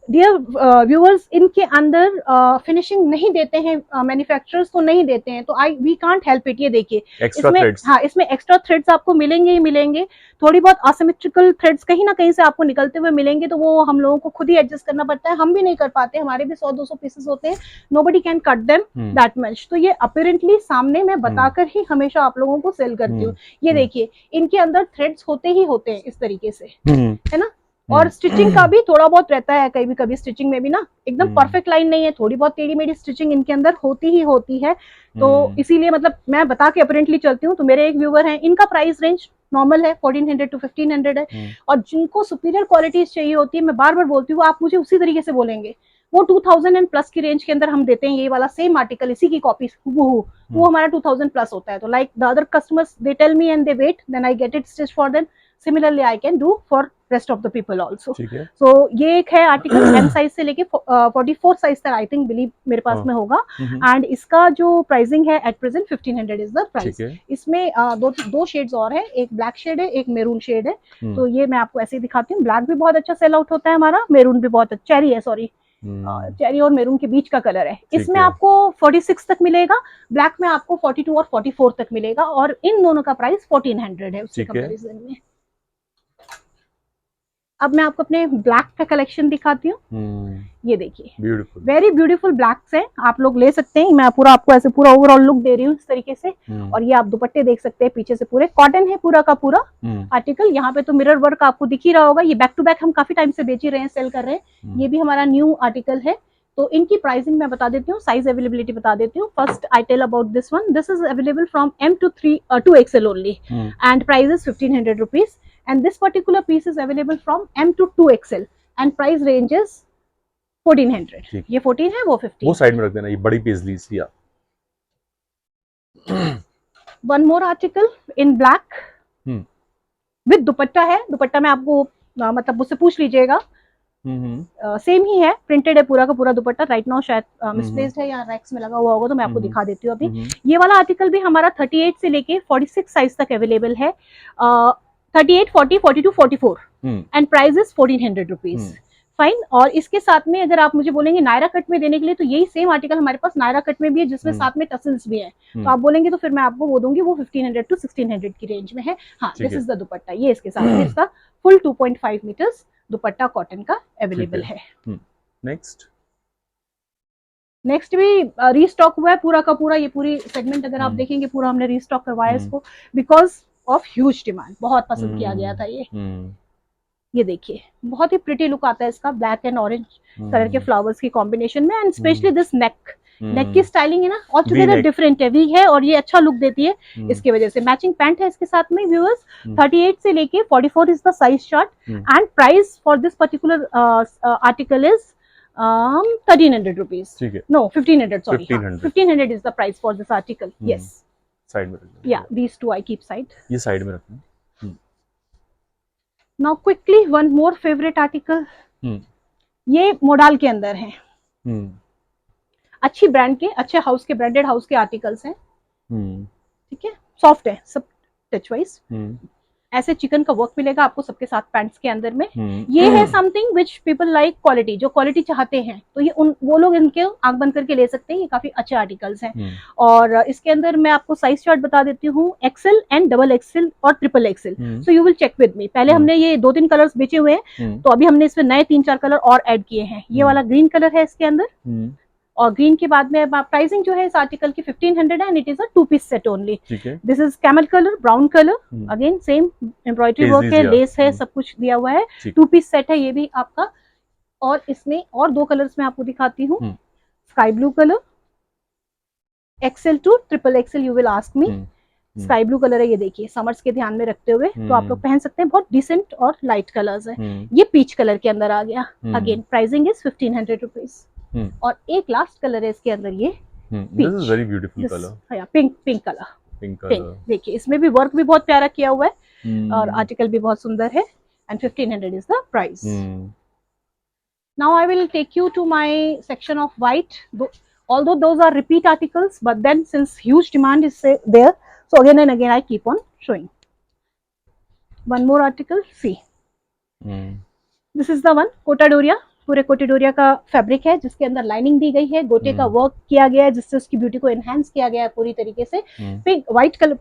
डियर व्यूअर्स, इनके अंदर फिनिशिंग नहीं देते हैं, मैन्युफैक्चरर्स तो नहीं देते हैं। तो वी कांट हेल्प इट। ये देखिए इसमें, हाँ, इसमें एक्स्ट्रा थ्रेड्स आपको मिलेंगे ही मिलेंगे। थोड़ी बहुत असिमेट्रिकल थ्रेड्स कहीं ना कहीं से आपको निकलते हुए मिलेंगे, तो वो हम लोगों को खुद ही एडजस्ट करना पड़ता है। हम भी नहीं कर पाते, हमारे भी 100-200 पीसेस होते हैं। Nobody can cut them that much. तो ये अपरेंटली सामने मैं बताकर ही हमेशा आप लोगों को सेल करती हूँ। ये देखिए, इनके अंदर थ्रेड्स होते ही होते हैं इस तरीके से, है ना। और स्टिचिंग का भी थोड़ा बहुत रहता है, कभी कभी स्टिचिंग में भी ना एकदम परफेक्ट लाइन नहीं है, थोड़ी बहुत टेढ़ी मेढ़ी स्टिचिंग इनके अंदर होती ही होती है। तो इसीलिए मतलब मैं बता के अपरेंटली चलती हूँ। तो मेरे एक व्यूवर हैं, इनका प्राइस रेंज नॉर्मल है 1400 to 1500 है। और जिनको सुपीरियर क्वालिटीज चाहिए होती है, मैं बार बार बोलती हूँ, आप मुझे उसी तरीके से बोलेंगे, वो 2000 एंड प्लस की रेंज के अंदर हम देते हैं। ये वाला सेम आर्टिकल, इसी की कॉपी वो हमारा 2000 प्लस होता है। तो like the other customers, they tell me and they wait, then I get it stitch for them. Similarly I can do for rest of the people also. So ये एक है आर्टिकल एम साइज से लेके 44 size तक, I think believe मेरे पास में होगा। एंड इसका जो प्राइसिंग है at present 1500 is the price. इसमें दो शेड्स और है, एक ब्लैक शेड है, एक मेरून शेड है। तो ये मैं आपको ऐसे ही दिखाती हूँ। ब्लैक भी बहुत अच्छा सेल आउट होता है हमारा, मेरून भी बहुत अच्छा, चेरी है सॉरी, चेरी और मेरून के बीच का कलर है। इसमें आपको 46 तक मिलेगा, ब्लैक में आपको 42 और 44 तक मिलेगा, और इन दोनों का प्राइस 1400 है उसके कंपैरिजन में। अब मैं आपको अपने ब्लैक का कलेक्शन दिखाती हूँ। ये देखिए, वेरी ब्यूटीफुल ब्लैक्स हैं, आप लोग ले सकते हैं। मैं पूरा आपको ऐसे पूरा ओवरऑल लुक दे रही हूँ इस तरीके से। और ये आप दुपट्टे देख सकते हैं, पीछे से पूरे कॉटन है पूरा का पूरा आर्टिकल। यहाँ पे तो मिरर वर्क आपको दिख ही रहा होगा। ये बैक टू बैक हम काफी टाइम से बेच ही रहे हैं, सेल कर रहे हैं। ये भी हमारा न्यू आर्टिकल है। तो इनकी प्राइसिंग मैं बता देती हूँ, साइज अवेलेबिलिटी बता देती हूँ। First I tell about this one. This is available from M to 2XL only and price is 1500 rupees. And this particular piece is available from M to 2XL and price range is 1400। ये 14 है, वो 15। वो side में रख देना, ये बड़ी paisley C. One more article in black with दुपट्टा है। दुपट्टा में आपको मतलब मुझसे पूछ लीजिएगा, सेम ही है, प्रिंटेड है पूरा का पूरा दुपट्टा। राइट नाउ शायद मिसप्लेस्ड है या रैक्स में लगा हुआ होगा, तो मैं आपको दिखा देती हूँ अभी। ये वाला आर्टिकल भी हमारा 38 से लेके 46 साइज तक अवेलेबल है। 38, 40, 42, 44 and price is 1400 rupees. Fine. और इसके साथ में अगर आप मुझे बोलेंगे नायरा कट में देने के लिए, तो यही सेम आर्टिकल हमारे पास नायरा कट में भी है, जिसमें साथ में टसल्स भी है। तो आप बोलेंगे तो फिर मैं आपको वो दूंगी, वो 1500 to 1600 की रेंज में है। हाँ, दिस इज द दुपट्टा। ये इसके साथ में इसका फुल 2.5 मीटर्स दुपट्टा कॉटन का अवेलेबल है। नेक्स्ट भी रीस्टॉक हुआ है पूरा का पूरा। ये पूरी सेगमेंट अगर आप देखेंगे, पूरा हमने रीस्टॉक करवाया इसको, बिकॉज ऑफ ह्यूज डिमांड। बहुत पसंद किया गया था ये देखिए, बहुत ही प्रिटी लुक आता है इसका, ब्लैक एंड ऑरेंज कलर के फ्लावर्स की कॉम्बिनेशन में। एंड स्पेशली दिस नेक की स्टाइलिंग है ना, ऑल टुगेदर डिफरेंट है, वी है, और ये अच्छा लुक देती है इसकी वजह से। मैचिंग पैंट है इसके साथ में व्यूअर्स। 38 से लेके 44 is the size chart and price for this particular article is 1300 rupees. No 1500, sorry 1500 is the price for this article. Yes, side में रखना। या these two I keep side, ये साइड में रखना। Now quickly one more favourite article. ये modal के अंदर है, अच्छी ब्रांड के, अच्छे हाउस के, ब्रांडेड हाउस के आर्टिकल्स हैं। ठीक है, सॉफ्ट है सब टच वाइज। ऐसे चिकन का वर्क मिलेगा आपको सबके साथ पैंट्स के अंदर में। ये है something which people like, quality, जो क्वालिटी चाहते हैं तो ये वो लोग इनके आंख बंद करके ले सकते हैं। ये काफी अच्छे आर्टिकल्स हैं। और इसके अंदर मैं आपको साइज चार्ट बता देती हूँ, XL एंड XXL और XXL। So you will check with me. पहले हमने ये 2-3 कलर्स बेचे हुए हैं, तो अभी हमने इसमें नए 3-4 कलर और ऐड किए हैं। ये वाला ग्रीन कलर है इसके अंदर, और ग्रीन के बाद में प्राइसिंग जो है इस आर्टिकल की 1500 है and it is a 2-पीस set only. This is camel colour, brown colour, again same embroidery work है, लेस है, सब कुछ दिया हुआ है। 2-पीस सेट है ये भी आपका। और इसमें और 2 कलर्स मैं आपको दिखाती हूँ, sky blue colour, XL to XXL you will ask me. Sky blue colour है, ये देखिए, समर्स के ध्यान में रखते हुए तो आप लोग पहन सकते हैं, बहुत डिसेंट और लाइट कलर्स है। ये पीच कलर के अंदर आ गया। Again pricing is 1500 rupees. और एक लास्ट कलर है इसके अंदर, ये this is very beautiful colour, pink colour. देखिए, इसमें भी वर्क भी बहुत प्यारा किया हुआ है और आर्टिकल भी बहुत सुंदर है। And 1500 is the price. Now I will take you to my section of white, although those are repeat articles, but then since huge demand is there, so again and again I keep on showing. One more article, see, this is the one, Kota Doria। पूरे कोटी डोरिया का fabric है, जिसके अंदर lining दी गई है, गोटे का वर्क किया गया है, जिससे उसकी ब्यूटी को एनहांस किया गया है पूरी तरीके से। Pink, white colour,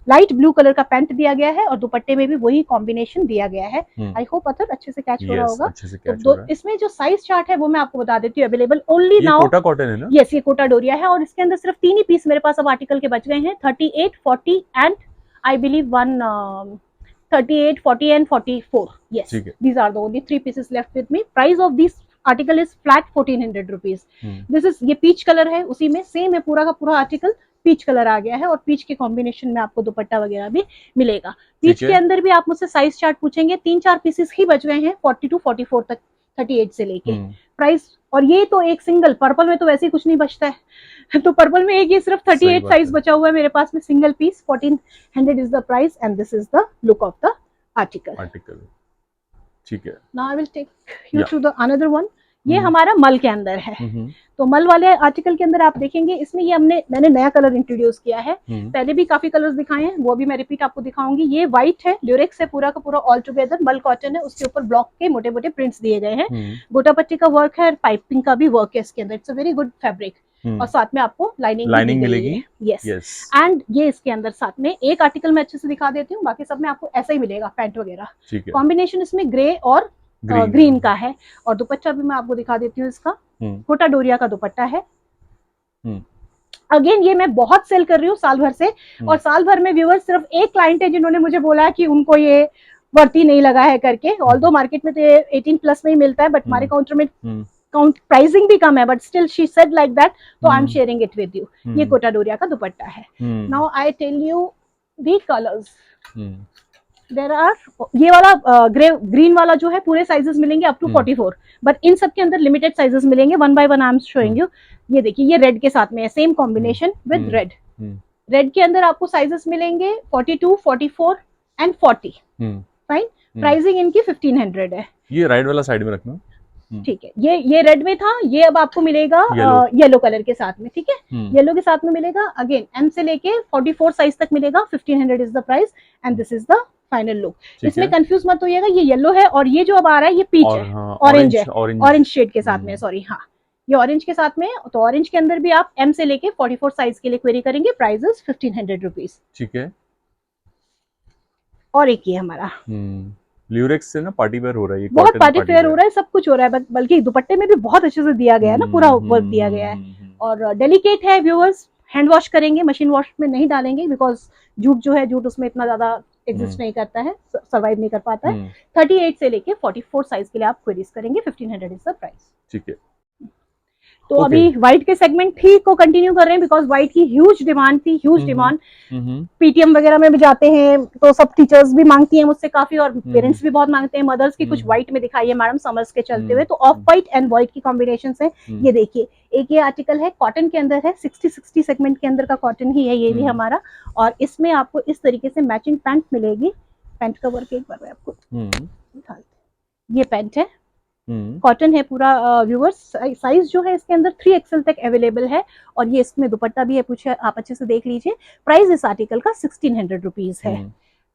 light blue colour का पैंट दिया गया है, और दुपट्टे में भी वही कॉम्बिनेशन दिया गया है। आई होप अथर अच्छे से कैच हो रहा होगा। तो इसमें जो साइज चार्ट है वो मैं आपको बता देती हूँ, available only now. Kota cotton है ना? यस, ये कोटा डोरिया है, और इसके अंदर सिर्फ 3 ही पीस मेरे पास अब आर्टिकल के बच गए हैं, 38, 40 and I believe 1 38, 40 and 44. Yes, ठीक है। these are the only 3 pieces left with me. Price of this article is flat 1400 rupees. This is, ये पीच कलर है, उसी में सेम है पूरा का पूरा आर्टिकल, पीच कलर आ गया है और पीच के कॉम्बिनेशन में आपको दुपट्टा वगैरह भी मिलेगा। पीच के अंदर भी आप मुझसे साइज चार्ट पूछेंगे, 3-4 पीसेस ही बच गए हैं 42, 44 तक, 38 से लेके। प्राइस, और ये तो एक सिंगल, पर्पल में तो वैसे ही कुछ नहीं बचता है तो पर्पल में एक ये सिर्फ 38 साइज बचा हुआ है मेरे पास में, single piece 1400 is the price and this is the look of the article. ठीक है। Now I will take you through the another one. ये हमारा मल के अंदर है। तो मल वाले आर्टिकल के अंदर आप देखेंगे, इसमें ये मैंने नया कलर इंट्रोड्यूस किया है। पहले भी काफी कलर्स दिखाए हैं, वो भी मैं रिपीट आपको दिखाऊंगी। ये व्हाइट है, ल्यूरेक्स है पूरा का पूरा, ऑल टुगेदर मल कॉटन है, उसके ऊपर ब्लॉक के मोटे मोटे प्रिंट्स दिए गए हैं। गोटा पट्टी का वर्क है, पाइपिंग का भी वर्क है इसके अंदर। It's a very good fabric और साथ में आपको लाइनिंग मिलेगी। यस, एंड ये इसके अंदर साथ में एक आर्टिकल मैं अच्छे से दिखा देती हूँ, बाकी सब में आपको ऐसा ही मिलेगा, पैंट वगैरह। कॉम्बिनेशन इसमें ग्रे और ग्रीन का है। और दुपट्टा भी मैं आपको दिखा देती हूँ इसका, कोटा डोरिया का दुपट्टा है। अगेन ये मैं बहुत सेल कर रही हूँ साल भर से, और साल भर में व्यूअर्स सिर्फ एक क्लाइंट है जिन्होंने मुझे बोला कि उनको ये वर्ती नहीं लगा है करके। ऑल्दो मार्केट में तो 18+ में ही मिलता है, बट हमारे काउंटर में प्राइसिंग भी कम है, but still she said like that, तो I am sharing it with you. ये कोटा डोरिया का दुपट्टा है। Now I tell you the colours. There are, ये वाला ग्रीन वाला जो है पूरे साइजेस मिलेंगे अप टू 44, बट इन सब के अंदर लिमिटेड साइजेस मिलेंगे। One by one I am showing you. ये देखिए, ये रेड के साथ में है, same combination with red. Red के अंदर आपको साइजेस मिलेंगे 42, 44 एंड 40। फाइन, प्राइसिंग इनकी 1500 है। ये राइट वाला साइड में रखना, ठीक है। ये रेड में था, ये अब आपको मिलेगा येलो कलर के साथ में। ठीक है, येलो के साथ में मिलेगा। अगेन एम से लेके 44 साइज तक मिलेगा। 1500 is the price and this is the final look. इसमें कंफ्यूज मत होइएगा, ये येलो है और ये जो अब आ रहा है ये पीच है, ऑरेंज है, ऑरेंज शेड के साथ में, सॉरी हाँ, ये ऑरेंज के साथ में। तो ऑरेंज के अंदर भी आप एम से लेके 44 साइज के लिए क्वेरी करेंगे। Price is 1500 rupees. ठीक है। और एक ये हमारा ल्यूरेक्स से ना पार्टी वेयर हो रहा है, बहुत पार्टी वेयर हो रहा है, सब कुछ हो रहा है, बल्कि दुपट्टे में भी बहुत अच्छे से दिया गया है ना, पूरा वर्क दिया गया है। और डेलिकेट है व्यूअर्स, हैंड वॉश करेंगे, मशीन वॉश में नहीं डालेंगे, बिकॉज जूट जो है, जूट उसमें इतना ज्यादा एग्जिस्ट नहीं करता है, सर्वाइव नहीं कर पाता है। 38 से लेके 44 साइज के लिए आप क्वेरीज करेंगे। 1500 इज द प्राइस। ठीक है। तो अभी व्हाइट के सेगमेंट ही को कंटिन्यू कर रहे हैं, बिकॉज व्हाइट की ह्यूज डिमांड थी, ह्यूज डिमांड। पीटीएम वगैरह में भी जाते हैं तो सब टीचर्स भी मांगती हैं मुझसे काफी, और पेरेंट्स भी बहुत मांगते हैं। मदर्स की कुछ व्हाइट में दिखाइए मैडम, समर्स के चलते हुए, तो ऑफ व्हाइट एंड व्हाइट की कॉम्बिनेशन है। ये देखिए, एक ये आर्टिकल है, कॉटन के अंदर है, 60 सेगमेंट के अंदर का कॉटन ही है ये भी हमारा। और इसमें आपको इस तरीके से मैचिंग पैंट मिलेगी। पैंट का वर्क एक बार मैं आपको दिखा देती हूं। ये पैंट है, कॉटन है पूरा व्यूअर्स। साइज जो है इसके अंदर 3XL तक अवेलेबल है, और ये इसमें दुपट्टा भी है, पूछे आप अच्छे से देख लीजिए। प्राइस इस आर्टिकल का 1600 रुपीज है।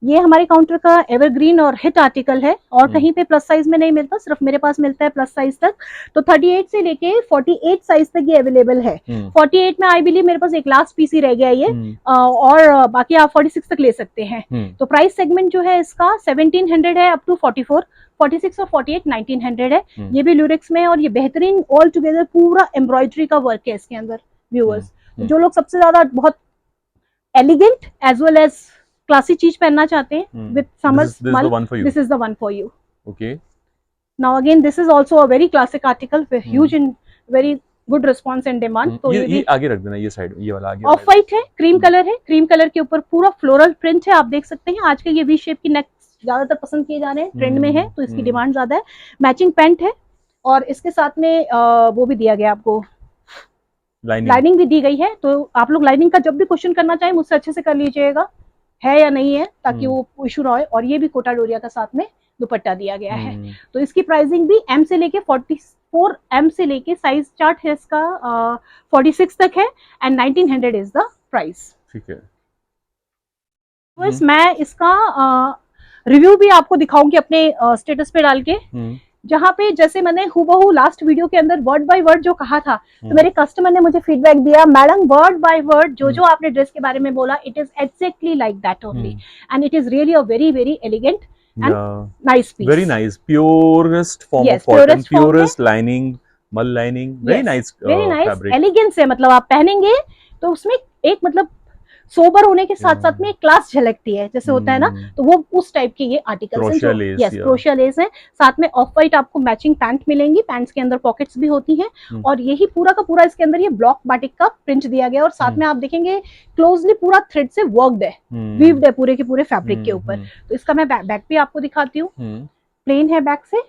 ये हमारे काउंटर का एवरग्रीन और हिट आर्टिकल है, और कहीं पे प्लस साइज में नहीं मिलता, सिर्फ मेरे पास मिलता है प्लस साइज तक। तो 38 से लेके 48 साइज तक ये अवेलेबल है। 48 में आई बिलीव मेरे पास एक लास्ट पीस ही रह गया ये, और बाकी आप 46 तक ले सकते हैं। तो प्राइस सेगमेंट जो है इसका 1700 है अप टू 44, 46 और 48 1900 है। ये भी ल्यूरेक्स में है, और ये बेहतरीन ऑल टुगेदर पूरा एम्ब्रॉयडरी का वर्क है इसके अंदर व्यूअर्स। जो लोग सबसे ज्यादा बहुत elegant as well as classy चीज पहनना चाहते हैं with summers, this is the one for you. Okay, now again this is also a very classic article with huge in very good response and demand. तो ये आगे रख देना, ये साइड, ये वाला आगे। ऑफ व्हाइट है, क्रीम कलर है, क्रीम कलर के ऊपर पूरा फ्लोरल प्रिंट है, आप देख सकते हैं। आजकल ये वी शेप की नेक ज्यादातर पसंद किए जा रहे हैं, ट्रेंड में है, तो इसकी डिमांड ज्यादा है। मैचिंग पैंट है, और इसके साथ में वो भी दिया गया आपको, लाइनिंग भी दी गई है। तो आप लोग लाइनिंग का जब भी क्वेश्चन करना चाहें मुझसे अच्छे से कर लीजिएगा, है या नहीं है, ताकि वो इशू ना हो। और ये भी कोटा डोरिया का साथ में दुपट्टा दिया गया है। तो इसकी प्राइसिंग भी एम से लेके 44 एम से लेके साइज चार्ट है इसका 46 तक है, एंड 1900 इज द प्राइस। ठीक है। बस मैं इसका रिव्यू भी आपको दिखाऊंगी अपने स्टेटस पे डाल के, जहाँ पे जैसे मैंने हूबहू लास्ट वीडियो के अंदर वर्ड बाय वर्ड जो कहा था, तो मेरे कस्टमर ने मुझे फीडबैक दिया, मैडम वर्ड बाय वर्ड जो आपने ड्रेस के बारे में बोला, it is exactly like that only, and it is really a very very elegant and nice piece, very nice, purest form of cotton, purest lining, mul lining, very nice, very nice elegance है। मतलब आप पहनेंगे तो उसमें एक मतलब sober होने के साथ साथ में क्लास झलकती है, जैसे होता है ना, तो वो उस टाइप के ये आर्टिकल्स हैं जो यस क्रोशिया लेस है। साथ में ऑफ वाइट आपको मैचिंग पैंट मिलेंगी, पैंट्स के अंदर पॉकेट्स भी होती हैं, और यही पूरा का पूरा इसके अंदर ये ब्लॉक बाटिक का प्रिंट दिया गया, और साथ में आप देखेंगे क्लोजली पूरा थ्रेड से वर्कड है, वीव्ड है पूरे के पूरे फैब्रिक के ऊपर। तो इसका मैं बैक भी आपको दिखाती हूँ, प्लेन है बैक से,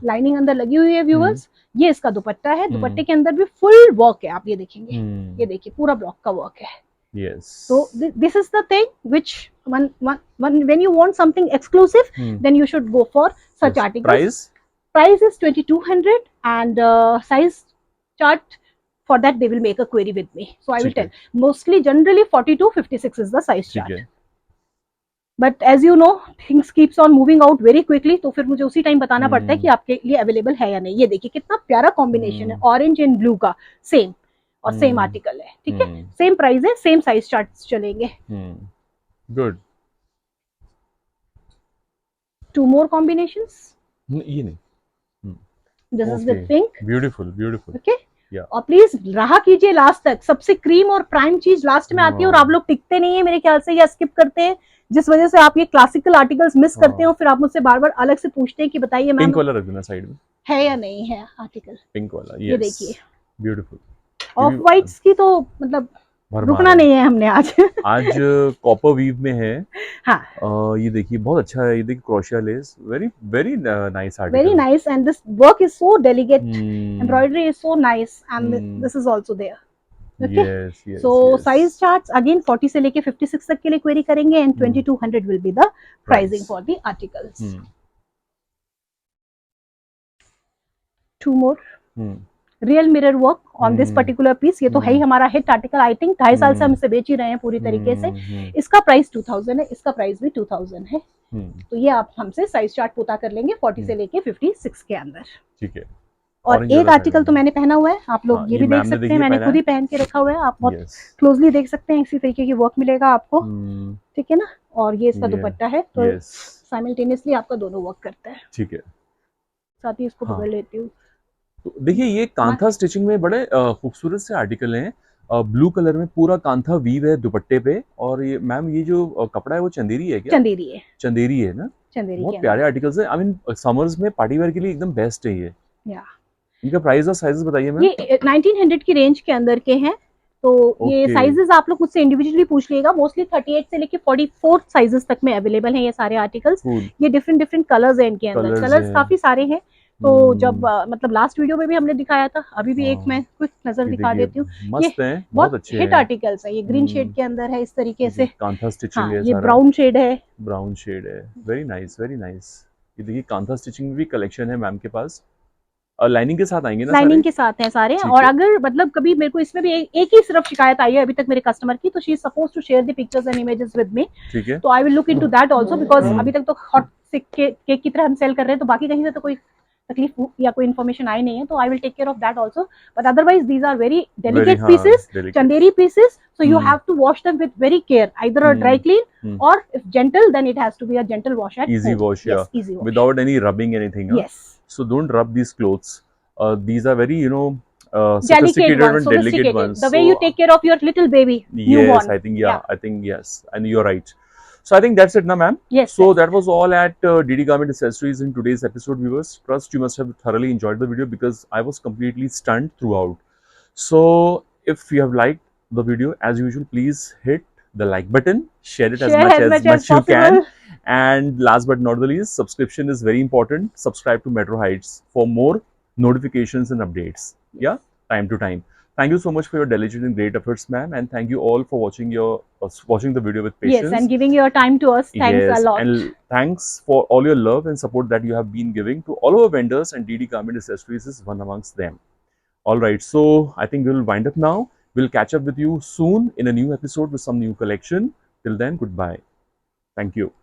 लाइनिंग अंदर लगी हुई है व्यूअर्स। ये इसका दुपट्टा है, दुपट्टे के अंदर भी फुल वर्क है, आप ये देखेंगे, ये देखिए पूरा ब्लॉक का वर्क है। Yes. So this is the thing which when you want something exclusive, then you should go for such articles. Price is 2200 and size chart for that they will make a query with me. So I will tell. Mostly generally 42 56 is the size chart. But as you know things keeps on moving out very quickly, तो फिर मुझे उसी time बताना पड़ता है कि आपके लिए अवेलेबल है या नहीं। ये देखिए कितना प्यारा कॉम्बिनेशन है, ऑरेंज एंड ब्लू का, सेम और सेम आर्टिकल है, ठीक है, सेम प्राइस है, सेम साइज चार्ट्स चलेंगे। गुड। टू मोर कॉम्बिनेशंस, ये नहीं, this is the pink, beautiful beautiful, okay. और प्लीज रहा कीजिए लास्ट तक, सबसे क्रीम और प्राइम चीज लास्ट में आती है और आप लोग टिकते नहीं है मेरे ख्याल से, या स्किप करते हैं, जिस वजह से आप ये क्लासिकल आर्टिकल्स मिस करते हो। फिर आप मुझसे बार बार अलग से पूछते हैं कि बताइए मैम पिंक वाला रख देना साइड में, है या नहीं है आर्टिकल, पिंक वाला, ये देखिए ब्यूटीफुल। ऑफ वाइट्स की तो मतलब रुकना नहीं है हमने आज आज कॉपर वीव में है। हाँ, ये देखिए बहुत अच्छा है, ये देखिए crochet lace, very very nice article, very nice, and this work is so delicate, embroidery is so nice, and this is also there, okay. So size charts again 40 से लेके 56 तक के लिए क्वेरी करेंगे, and 2200 will be the pricing for the articles. Two more real mirror work on this particular piece, ये तो है ही हमारा हिट आर्टिकल, आई थिंक 2.5 साल से हम इसे बेच ही रहे हैं पूरी तरीके से। इसका प्राइस 2000 है, इसका प्राइस भी 2000 है। तो ये आप हमसे साइज चार्ट पता कर लेंगे 40 से लेके 56 के अंदर, ठीक है। और एक आर्टिकल तो मैंने पहना हुआ है, आप लोग ये भी देख सकते हैं, मैंने खुद ही पहन के रखा हुआ है, आप बहुत क्लोजली देख सकते हैं, इसी तरीके की वर्क मिलेगा आपको, ठीक है ना। और ये इसका दुपट्टा है, तो साइमल्टेनियसली आपका दोनों वर्क करता है, ठीक है। साथ ही इसको पकड़ लेती हूँ। तो देखिए ये कांथा स्टिचिंग में बड़े खूबसूरत से आर्टिकल हैं, ब्लू कलर में पूरा कांथा वीव है दुपट्टे पे, और ये मैम ये जो कपड़ा है वो चंदेरी है क्या? चंदेरी है, चंदेरी है ना, चंदेरी, बहुत प्यारे आर्टिकल्स हैं। आई मीन समर्स में पार्टी वेयर के लिए एकदम बेस्ट है ये। इनका प्राइस और साइजेस बताइए मैम। ये 1900 की रेंज के अंदर के हैं, तो ये साइजेस आप लोग मुझसे इंडिविजुअली पूछ लीजिएगा, मोस्टली 38 से लेके 44 साइजेस तक में अवेलेबल हैं ये सारे आर्टिकल्स। ये डिफरेंट कलर्स हैं इनके अंदर, कलर्स काफी सारे हैं। तो जब मतलब लास्ट वीडियो में भी हमने दिखाया था, अभी भी एक मैं क्विक नजर दिखा देती हूँ। मस्त है, बहुत अच्छे हिट आर्टिकल्स है, ये ग्रीन शेड के अंदर है इस तरीके से, कांथा स्टिचिंग है, ये ब्राउन शेड है, ब्राउन शेड है, वेरी नाइस वेरी नाइस। ये देखिए कांथा स्टिचिंग में भी कलेक्शन है मैम के पास, और लाइनिंग के साथ आएंगे ना, लाइनिंग के साथ हैं सारे। और अगर मतलब कभी मेरे को इसमें भी एक ही सिर्फ शिकायत आई है अभी तक मेरे कस्टमर की, तो she is supposed to share the pictures and images with me, ठीक है। तो I will look into that also, because अभी तक तो हॉट केक की तरह हम सेल कर रहे हैं, तो बाकी कहीं से तो कोई तकलीफ या कोई इन्फॉर्मेशन आई नहीं है, तो I will take care of that also. But otherwise these are very delicate pieces, Chanderi pieces, so you have to wash them with very care, either a dry clean or if gentle then it has to be a gentle wash at easy home. wash, yes, easy wash without any rubbing anything. Yes, so don't rub these clothes. These are very delicate ones, so delicate ones. The way you take care of your little baby, newborn. Yes, I think I think yes, and you're right. So I think that's it, na ma'am. Yes. So that was all at DD Garment Accessories in today's episode, viewers. Trust you must have thoroughly enjoyed the video because I was completely stunned throughout. So if you have liked the video, as usual, please hit the like button, share it as much you can, and last but not the least, subscription is very important. Subscribe to Metro Heights for more notifications and updates. Yeah, time to time. Thank you so much for your diligent and great efforts, ma'am, and thank you all for watching the video with patience. Yes, and giving your time to us. Thanks a lot. And thanks for all your love and support that you have been giving to all our vendors, and DD Garment Accessories is one amongst them. All right, so I think we'll wind up now. We'll catch up with you soon in a new episode with some new collection. Till then, goodbye. Thank you.